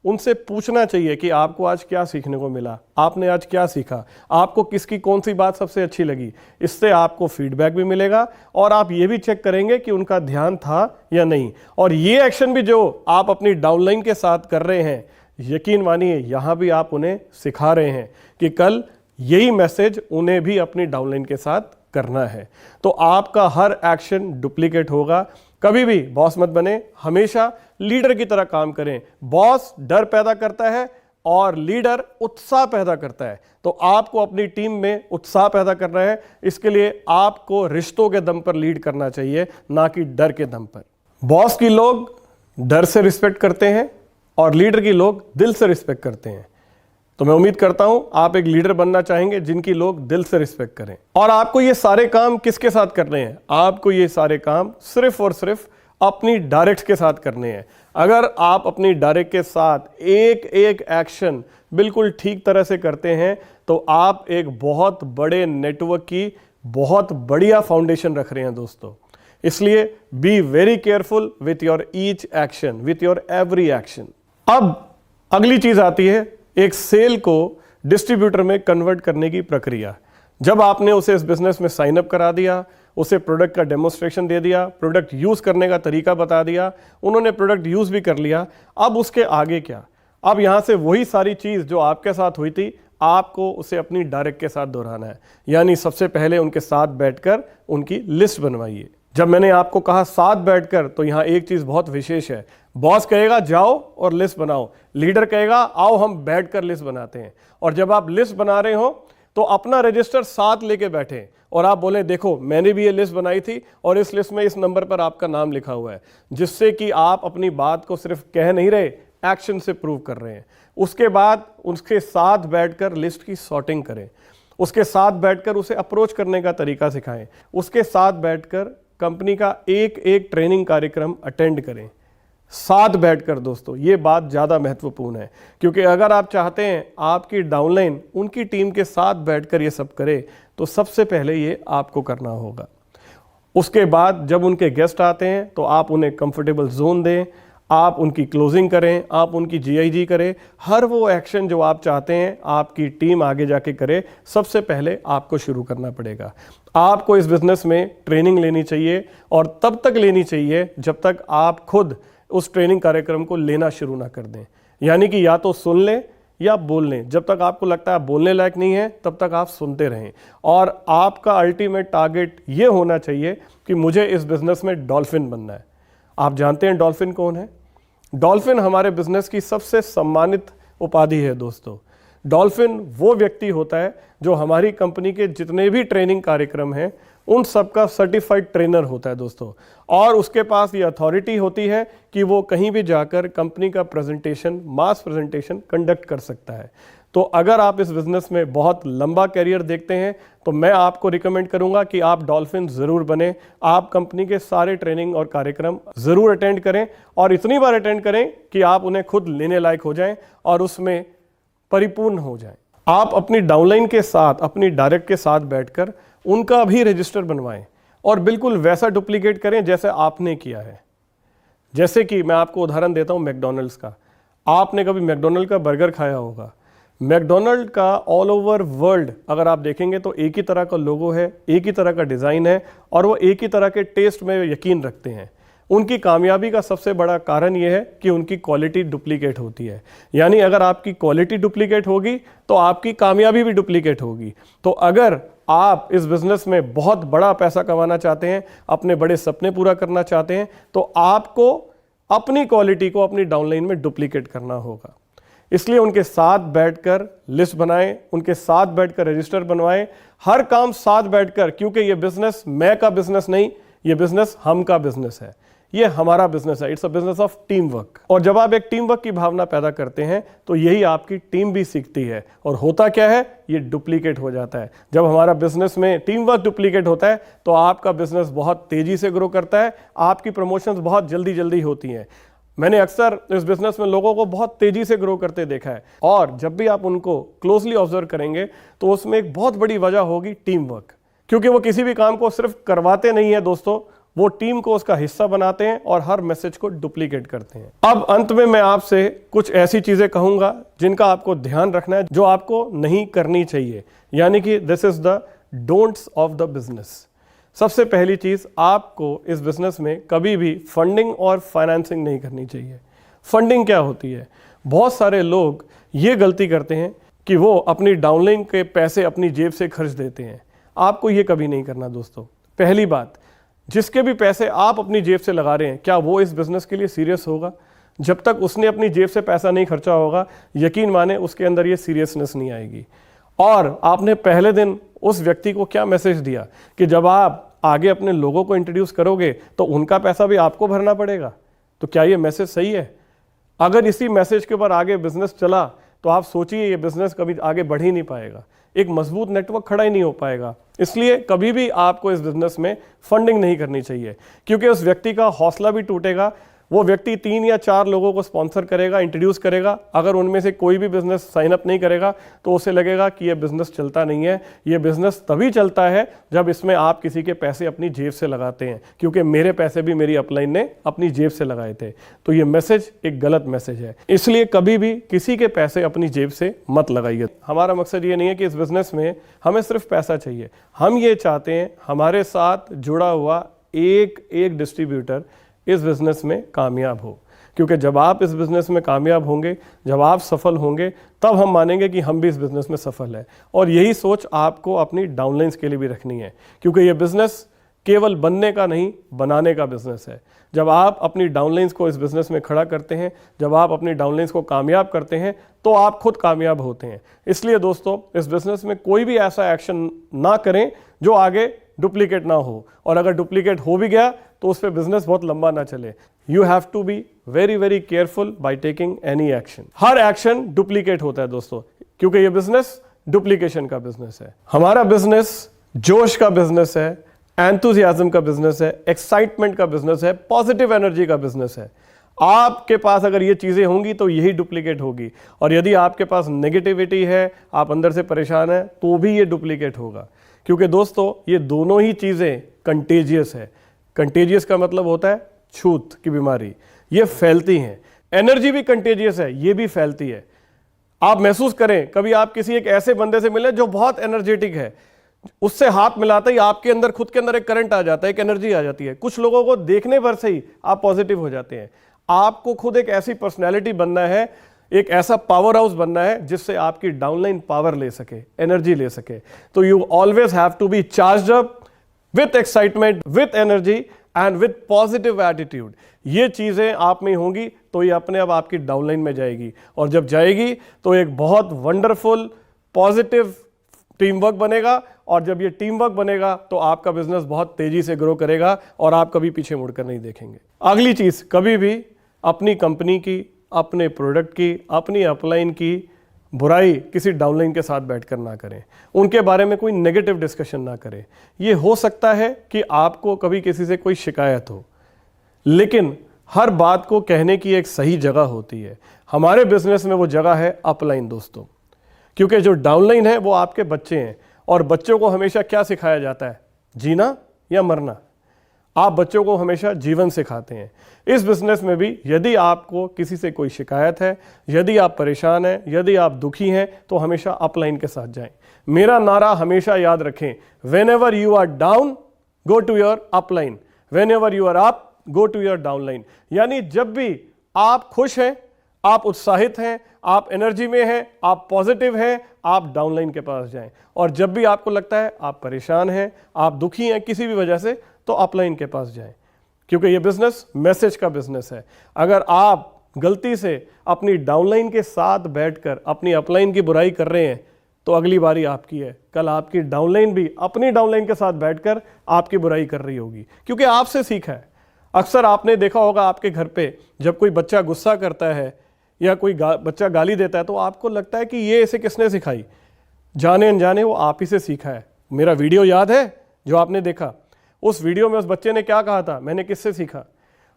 उनसे पूछना चाहिए कि आपको आज क्या सीखने को मिला, आपने आज क्या सीखा, आपको किसकी कौन सी बात सबसे अच्छी लगी। इससे आपको फीडबैक भी मिलेगा और आप ये भी चेक करेंगे कि उनका ध्यान था या नहीं। और ये एक्शन भी जो आप अपनी डाउनलाइन के साथ कर रहे हैं, यकीन मानिए यहां भी आप उन्हें सिखा रहे हैं कि कल यही मैसेज उन्हें भी अपनी डाउनलाइन के साथ करना है। तो आपका हर एक्शन डुप्लीकेट होगा। कभी भी बॉस मत बने, हमेशा लीडर की तरह काम करें। बॉस डर पैदा करता है और लीडर उत्साह पैदा करता है। तो आपको अपनी टीम में उत्साह पैदा करना है। इसके लिए आपको रिश्तों के दम पर लीड करना चाहिए, ना कि डर के दम पर। बॉस की लोग डर से रिस्पेक्ट करते हैं और लीडर की लोग दिल से रिस्पेक्ट करते हैं। तो मैं उम्मीद करता हूं आप एक लीडर बनना चाहेंगे जिनकी लोग दिल से रिस्पेक्ट करें। और आपको ये सारे काम किसके साथ करने हैं? आपको ये सारे काम सिर्फ और सिर्फ अपनी डायरेक्ट के साथ करने हैं। अगर आप अपनी डायरेक्ट के साथ एक एक एक्शन बिल्कुल ठीक तरह से करते हैं तो आप एक बहुत बड़े नेटवर्क की बहुत बढ़िया फाउंडेशन रख रहे हैं दोस्तों। इसलिए B very careful with your each action, with your every action. अब अगली चीज आती है एक सेल को डिस्ट्रीब्यूटर में कन्वर्ट करने की प्रक्रिया। जब आपने उसे इस बिजनेस में साइन अप करा दिया, उसे प्रोडक्ट का डेमोन्स्ट्रेशन दे दिया, प्रोडक्ट यूज करने का तरीका बता दिया, उन्होंने प्रोडक्ट यूज भी कर लिया, अब उसके आगे क्या? अब यहां से वही सारी चीज जो आपके साथ हुई थी आपको उसे अपनी डायरेक्ट के साथ दोहराना है। यानी सबसे पहले उनके साथ बैठकर उनकी लिस्ट बनवाइए। जब मैंने आपको कहा साथ बैठकर, तो यहां एक चीज बहुत विशेष है। बॉस कहेगा जाओ और लिस्ट बनाओ, लीडर कहेगा आओ हम बैठकर लिस्ट बनाते हैं। और जब आप लिस्ट बना रहे हो तो अपना रजिस्टर साथ लेके बैठे और आप बोले देखो मैंने भी ये लिस्ट बनाई थी और इस लिस्ट में इस नंबर पर आपका नाम लिखा हुआ है, जिससे कि आप अपनी बात को सिर्फ कह नहीं रहे, एक्शन से प्रूव कर रहे हैं। उसके बाद उसके साथ बैठकर लिस्ट की सॉर्टिंग करें, उसके साथ बैठकर उसे अप्रोच करने का तरीका सिखाएं, उसके साथ बैठकर कंपनी का एक एक ट्रेनिंग कार्यक्रम अटेंड करें, साथ बैठकर। दोस्तों ये बात ज़्यादा महत्वपूर्ण है, क्योंकि अगर आप चाहते हैं आपकी डाउनलाइन उनकी टीम के साथ बैठकर ये सब करे तो सबसे पहले ये आपको करना होगा। उसके बाद जब उनके गेस्ट आते हैं तो आप उन्हें कंफर्टेबल जोन दें, आप उनकी क्लोजिंग करें, आप उनकी GIG करें। हर वो एक्शन जो आप चाहते हैं आपकी टीम आगे जाके करे, सबसे पहले आपको शुरू करना पड़ेगा। आपको इस बिजनेस में ट्रेनिंग लेनी चाहिए और तब तक लेनी चाहिए जब तक आप खुद उस ट्रेनिंग कार्यक्रम को लेना शुरू ना कर दें। यानी कि या तो सुन लें या बोलने। जब तक आपको लगता है आप बोलने लायक नहीं है तब तक आप सुनते रहें। और आपका अल्टीमेट टारगेट ये होना चाहिए कि मुझे इस बिजनेस में डॉल्फिन बनना है। आप जानते हैं डॉल्फिन कौन है? डॉल्फिन हमारे बिजनेस की सबसे सम्मानित उपाधि है दोस्तों। डॉल्फिन वो व्यक्ति होता है जो हमारी कंपनी के जितने भी ट्रेनिंग कार्यक्रम हैं उन सब का सर्टिफाइड ट्रेनर होता है दोस्तों, और उसके पास ये अथॉरिटी होती है कि वो कहीं भी जाकर कंपनी का प्रेजेंटेशन, मास प्रेजेंटेशन कंडक्ट कर सकता है। तो अगर आप इस बिजनेस में बहुत लंबा कैरियर देखते हैं तो मैं आपको रिकमेंड करूंगा कि आप डॉल्फिन ज़रूर बने। आप कंपनी के सारे ट्रेनिंग और कार्यक्रम ज़रूर अटेंड करें, और इतनी बार अटेंड करें कि आप उन्हें खुद लेने लायक हो जाएं और उसमें परिपूर्ण हो जाएं। आप अपनी डाउनलाइन के साथ, अपनी डायरेक्ट के साथ बैठकर उनका भी रजिस्टर बनवाएं और बिल्कुल वैसा डुप्लीकेट करें जैसे आपने किया है। जैसे कि मैं आपको उदाहरण देता हूं मैकडॉनल्ड्स का। आपने कभी मैकडॉनल्ड का बर्गर खाया होगा। मैकडॉनल्ड का ऑल ओवर वर्ल्ड अगर आप देखेंगे तो एक ही तरह का लोगो है, एक ही तरह का डिज़ाइन है, और वो एक ही तरह के टेस्ट में यकीन रखते हैं। उनकी कामयाबी का सबसे बड़ा कारण यह है कि उनकी क्वालिटी डुप्लीकेट होती है। यानी अगर आपकी क्वालिटी डुप्लीकेट होगी तो आपकी कामयाबी भी डुप्लीकेट होगी। तो अगर आप इस बिजनेस में बहुत बड़ा पैसा कमाना चाहते हैं, अपने बड़े सपने पूरा करना चाहते हैं, तो आपको अपनी क्वालिटी को अपनी डाउनलाइन में डुप्लीकेट करना होगा। इसलिए उनके साथ बैठकर लिस्ट बनाएं, उनके साथ बैठकर रजिस्टर बनवाएं, हर काम साथ बैठकर, क्योंकि ये बिजनेस मैं का बिजनेस नहीं, ये बिजनेस हम का बिजनेस है, ये हमारा बिजनेस है। It's a business of team work. और जब आप एक टीम वर्क की भावना पैदा करते हैं तो यही आपकी टीम भी सीखती है। और होता क्या है, ये डुप्लीकेट हो जाता है। जब हमारा बिजनेस में टीम वर्क डुप्लीकेट होता है तो आपका बिजनेस बहुत तेजी से ग्रो करता है, आपकी प्रमोशंस बहुत जल्दी जल्दी होती हैं। मैंने अक्सर इस बिजनेस में लोगों को बहुत तेजी से ग्रो करते देखा है, और जब भी आप उनको क्लोजली ऑब्जर्व करेंगे तो उसमें एक बहुत बड़ी वजह होगी टीम वर्क। क्योंकि वो किसी भी काम को सिर्फ करवाते नहीं है दोस्तों, वो टीम को उसका हिस्सा बनाते हैं और हर मैसेज को डुप्लीकेट करते हैं। अब अंत में मैं आपसे कुछ ऐसी चीजें कहूंगा जिनका आपको ध्यान रखना है, जो आपको नहीं करनी चाहिए। यानी कि this is the don'ts of the business. सबसे पहली चीज, आपको इस बिजनेस में कभी भी फंडिंग और फाइनेंसिंग नहीं करनी चाहिए। फंडिंग क्या होती है? बहुत सारे लोग ये गलती करते हैं कि वो अपनी डाउनलाइन के पैसे अपनी जेब से खर्च देते हैं। आपको ये कभी नहीं करना दोस्तों। पहली बात, जिसके भी पैसे आप अपनी जेब से लगा रहे हैं, क्या वो इस बिजनेस के लिए सीरियस होगा? जब तक उसने अपनी जेब से पैसा नहीं खर्चा होगा, यकीन माने उसके अंदर ये सीरियसनेस नहीं आएगी। और आपने पहले दिन उस व्यक्ति को क्या मैसेज दिया कि जब आप आगे अपने लोगों को इंट्रोड्यूस करोगे तो उनका पैसा भी आपको भरना पड़ेगा? तो क्या ये मैसेज सही है? अगर इसी मैसेज के ऊपर आगे बिजनेस चला तो आप सोचिए ये बिजनेस कभी आगे बढ़ ही नहीं पाएगा, एक मजबूत नेटवर्क खड़ा ही नहीं हो पाएगा। इसलिए कभी भी आपको इस बिजनेस में फंडिंग नहीं करनी चाहिए, क्योंकि उस व्यक्ति का हौसला भी टूटेगा। वो व्यक्ति 3 या 4 लोगों को स्पॉन्सर करेगा, इंट्रोड्यूस करेगा। अगर उनमें से कोई भी बिजनेस साइन अप नहीं करेगा तो उसे लगेगा कि ये बिजनेस चलता नहीं है। ये बिजनेस तभी चलता है जब इसमें आप किसी के पैसे अपनी जेब से लगाते हैं, क्योंकि मेरे पैसे भी मेरी अपलाइन ने अपनी जेब से लगाए थे। तो ये मैसेज एक गलत मैसेज है। इसलिए कभी भी किसी के पैसे अपनी जेब से मत लगाइए। हमारा मकसद ये नहीं है कि इस बिजनेस में हमें सिर्फ पैसा चाहिए। हम ये चाहते हैं हमारे साथ जुड़ा हुआ एक डिस्ट्रीब्यूटर इस बिजनेस में कामयाब हो, क्योंकि जब आप इस बिजनेस में कामयाब होंगे, जब आप सफल होंगे, तब हम मानेंगे कि हम भी इस बिजनेस में सफल है। और यही सोच आपको अपनी डाउनलाइंस के लिए भी रखनी है, क्योंकि ये बिजनेस केवल बनने का नहीं, बनाने का बिजनेस है। जब आप अपनी डाउनलाइंस को इस बिजनेस में खड़ा करते हैं, जब आप अपनी डाउनलाइंस को कामयाब करते हैं, तो आप खुद कामयाब होते हैं। इसलिए दोस्तों, इस बिजनेस में कोई भी ऐसा एक्शन ना करें जो आगे डुप्लीकेट ना हो, और अगर डुप्लीकेट हो भी गया तो उस पर बिजनेस बहुत लंबा ना चले। You have to be very careful by taking any action. हर एक्शन डुप्लीकेट होता है दोस्तों, क्योंकि ये बिजनेस डुप्लीकेशन का बिजनेस है। हमारा बिजनेस जोश का बिजनेस है, एंथुसियाज्म का बिजनेस है, एक्साइटमेंट का बिजनेस है, पॉजिटिव एनर्जी का बिजनेस है। आपके पास अगर ये चीजें होंगी तो यही डुप्लीकेट होगी, और यदि आपके पास नेगेटिविटी है, आप अंदर से परेशान हैं, तो भी ये डुप्लीकेट होगा। क्योंकि दोस्तों, ये दोनों ही चीजें कंटेजियस है। कंटेजियस का मतलब होता है छूत की बीमारी, ये फैलती हैं। एनर्जी भी कंटेजियस है, ये भी फैलती है। आप महसूस करें, कभी आप किसी एक ऐसे बंदे से मिले जो बहुत एनर्जेटिक है, उससे हाथ मिलाते ही आपके अंदर, खुद के अंदर एक करंट आ जाता है, एक एनर्जी आ जाती है। कुछ लोगों को देखने पर से ही आप पॉजिटिव हो जाते हैं। आपको खुद एक ऐसी पर्सनैलिटी बनना है एक ऐसा पावर हाउस बनना है जिससे आपकी डाउनलाइन पावर ले सके, एनर्जी ले सके। तो you always have to be charged up with excitement, with energy and with positive attitude. ये चीजें आप में होंगी तो ये अपने आप आपकी डाउनलाइन में जाएगी, और जब जाएगी तो एक बहुत वंडरफुल पॉजिटिव टीम वर्क बनेगा, और जब ये टीम वर्क बनेगा तो आपका बिजनेस बहुत तेजी से ग्रो करेगा और आप कभी पीछे मुड़कर नहीं देखेंगे। अगली चीज, कभी भी अपनी कंपनी की, अपने प्रोडक्ट की, अपनी अपलाइन की बुराई किसी डाउनलाइन के साथ बैठकर ना करें, उनके बारे में कोई नेगेटिव डिस्कशन ना करें। ये हो सकता है कि आपको कभी किसी से कोई शिकायत हो, लेकिन हर बात को कहने की एक सही जगह होती है। हमारे बिजनेस में वो जगह है अपलाइन दोस्तों, क्योंकि जो डाउनलाइन है वो आपके बच्चे हैं, और बच्चों को हमेशा क्या सिखाया जाता है, जीना या मरना। आप बच्चों को हमेशा जीवन सिखाते हैं। इस बिजनेस में भी यदि आपको किसी से कोई शिकायत है, यदि आप परेशान हैं, यदि आप दुखी हैं, तो हमेशा अपलाइन के साथ जाएं। मेरा नारा हमेशा याद रखें, whenever you are down go to your upline, whenever you are up go to your downline. यानी जब भी आप खुश हैं, आप उत्साहित हैं, आप एनर्जी में हैं, आप पॉजिटिव हैं, आप डाउनलाइन के पास जाएं। और जब भी आपको लगता है आप परेशान हैं, आप दुखी हैं किसी भी वजह से, तो अपलाइन के पास जाएं, क्योंकि ये बिजनेस मैसेज का बिजनेस है। अगर आप गलती से अपनी डाउनलाइन के साथ बैठकर अपनी अपलाइन की बुराई कर रहे हैं, तो अगली बारी आपकी है। कल आपकी डाउनलाइन भी अपनी डाउनलाइन के साथ बैठकर आपकी बुराई कर रही होगी, क्योंकि आपसे सीखा है। अक्सर आपने देखा होगा आपके घर पे जब कोई बच्चा गुस्सा करता है या कोई बच्चा गाली देता है, तो आपको लगता है कि ये इसे किसने सिखाई। जाने अनजाने वो आप ही से सीखा है। मेरा वीडियो याद है जो आपने देखा, उस वीडियो में उस बच्चे ने क्या कहा था, मैंने किससे सीखा।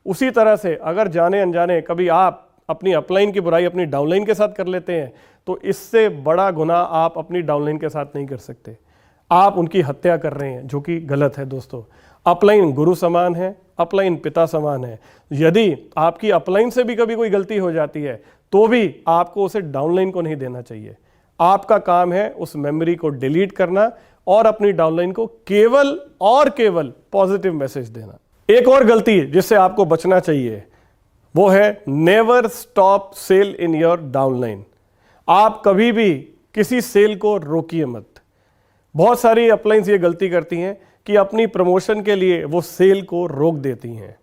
उसी तरह से अगर जाने अनजाने कभी आप अपनी अपलाइन की बुराई अपनी डाउनलाइन के साथ कर लेते हैं, तो इससे बड़ा गुनाह आप अपनी डाउनलाइन के साथ नहीं कर सकते। आप उनकी हत्या कर रहे हैं, जो कि गलत है दोस्तों। अपलाइन गुरु समान है, अपलाइन पिता समान है। यदि आपकी अपलाइन से भी कभी कोई गलती हो जाती है, तो भी आपको उसे डाउनलाइन को नहीं देना चाहिए। आपका काम है उस मेमोरी को डिलीट करना और अपनी डाउनलाइन को केवल और केवल पॉजिटिव मैसेज देना। एक और गलती जिससे आपको बचना चाहिए वो है never stop sell in your downline. आप कभी भी किसी सेल को रोकिए मत। बहुत सारी अपलाइंस ये गलती करती हैं कि अपनी प्रमोशन के लिए वो सेल को रोक देती हैं।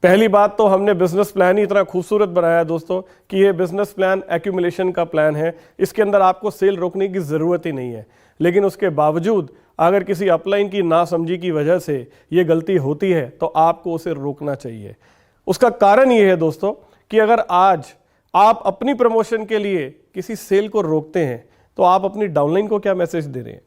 पहली बात तो हमने बिजनेस प्लान ही इतना खूबसूरत बनाया है दोस्तों कि ये बिजनेस प्लान एक्यूमुलेशन का प्लान है। इसके अंदर आपको सेल रोकने की ज़रूरत ही नहीं है, लेकिन उसके बावजूद अगर किसी अपलाइन की नासमझी की वजह से ये गलती होती है तो आपको उसे रोकना चाहिए। उसका कारण ये है दोस्तों कि अगर आज आप अपनी प्रमोशन के लिए किसी सेल को रोकते हैं, तो आप अपनी डाउनलाइन को क्या मैसेज दे रहे हैं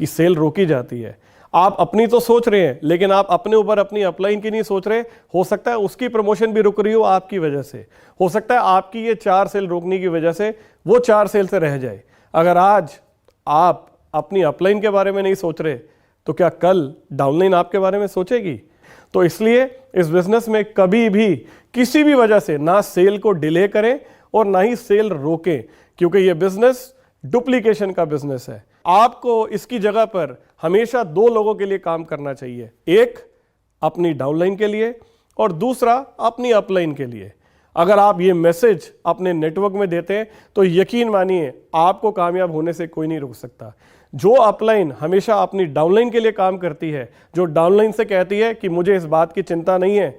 कि सेल रोकी जाती है। आप अपनी तो सोच रहे हैं, लेकिन आप अपने ऊपर अपनी अपलाइन की नहीं सोच रहे। हो सकता है उसकी प्रमोशन भी रुक रही हो आपकी वजह से। हो सकता है आपकी ये 4 सेल रोकने की वजह से वो 4 सेल से रह जाए। अगर आज आप अपनी अपलाइन के बारे में नहीं सोच रहे, तो क्या कल डाउनलाइन आपके बारे में सोचेगी। तो इसलिए इस बिजनेस में कभी भी किसी भी वजह से ना सेल को डिले करें और ना ही सेल रोकें, क्योंकि ये बिजनेस डुप्लीकेशन का बिजनेस है। आपको इसकी जगह पर हमेशा 2 लोगों के लिए काम करना चाहिए, एक अपनी डाउनलाइन के लिए और दूसरा अपनी अपलाइन के लिए। अगर आप ये मैसेज अपने नेटवर्क में देते हैं तो यकीन मानिए आपको कामयाब होने से कोई नहीं रोक सकता। जो अपलाइन हमेशा अपनी डाउनलाइन के लिए काम करती है, जो डाउनलाइन से कहती है कि मुझे इस बात की चिंता नहीं है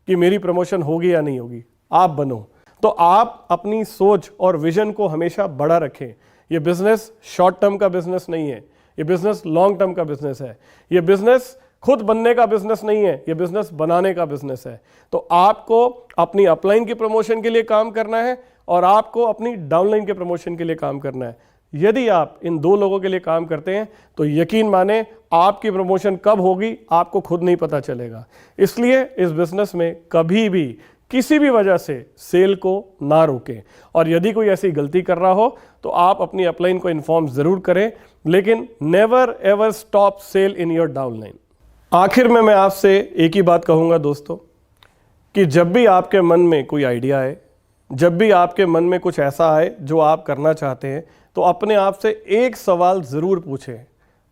कि मेरी प्रमोशन होगी या नहीं होगी, आप बनो। तो आप अपनी सोच और विजन को हमेशा बड़ा रखें। ये बिजनेस शॉर्ट टर्म का बिजनेस नहीं है, ये बिजनेस लॉन्ग टर्म का बिजनेस है। ये बिजनेस खुद बनने का बिजनेस नहीं है, ये बिजनेस बनाने का बिजनेस है। तो आपको अपनी अपलाइन की प्रमोशन के लिए काम करना है और आपको अपनी डाउनलाइन के प्रमोशन के लिए काम करना है। यदि आप इन 2 लोगों के लिए काम करते हैं तो यकीन माने आपकी प्रमोशन कब होगी आपको खुद नहीं पता चलेगा। इसलिए इस बिजनेस में कभी भी किसी भी वजह से सेल को ना रोकें, और यदि कोई ऐसी गलती कर रहा हो तो आप अपनी अपलाइन को इन्फॉर्म जरूर करें, लेकिन never ever stop sell in your downline. आखिर में मैं आपसे एक ही बात कहूंगा दोस्तों कि जब भी आपके मन में कोई आइडिया आए, जब भी आपके मन में कुछ ऐसा आए जो आप करना चाहते हैं, तो अपने आप से एक सवाल ज़रूर पूछें,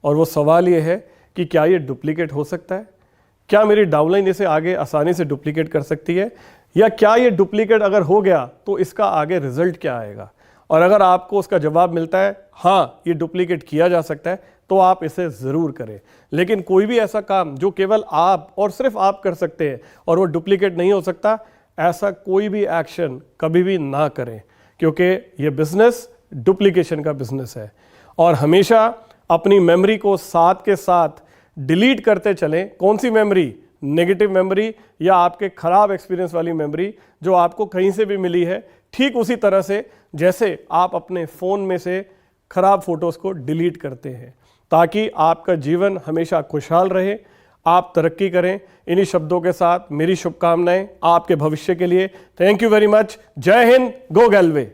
और वो सवाल ये है कि क्या ये डुप्लीकेट हो सकता है, क्या मेरी डाउनलाइन इसे आगे आसानी से डुप्लीकेट कर सकती है, या क्या ये डुप्लीकेट अगर हो गया तो इसका आगे रिजल्ट क्या आएगा। और अगर आपको उसका जवाब मिलता है हाँ ये डुप्लीकेट किया जा सकता है तो आप इसे ज़रूर करें। लेकिन कोई भी ऐसा काम जो केवल आप और सिर्फ आप कर सकते हैं और वो डुप्लीकेट नहीं हो सकता, ऐसा कोई भी एक्शन कभी भी ना करें, क्योंकि ये बिजनेस डुप्लीकेशन का बिजनेस है। और हमेशा अपनी मेमोरी को साथ के साथ डिलीट करते चलें। कौन सी मेमोरी? नेगेटिव मेमोरी या आपके खराब एक्सपीरियंस वाली मेमोरी जो आपको कहीं से भी मिली है, ठीक उसी तरह से जैसे आप अपने फ़ोन में से खराब फोटोज़ को डिलीट करते हैं, ताकि आपका जीवन हमेशा खुशहाल रहे, आप तरक्की करें। इन्हीं शब्दों के साथ मेरी शुभकामनाएं आपके भविष्य के लिए। Thank you very much. जय हिंद, गो गैलवे।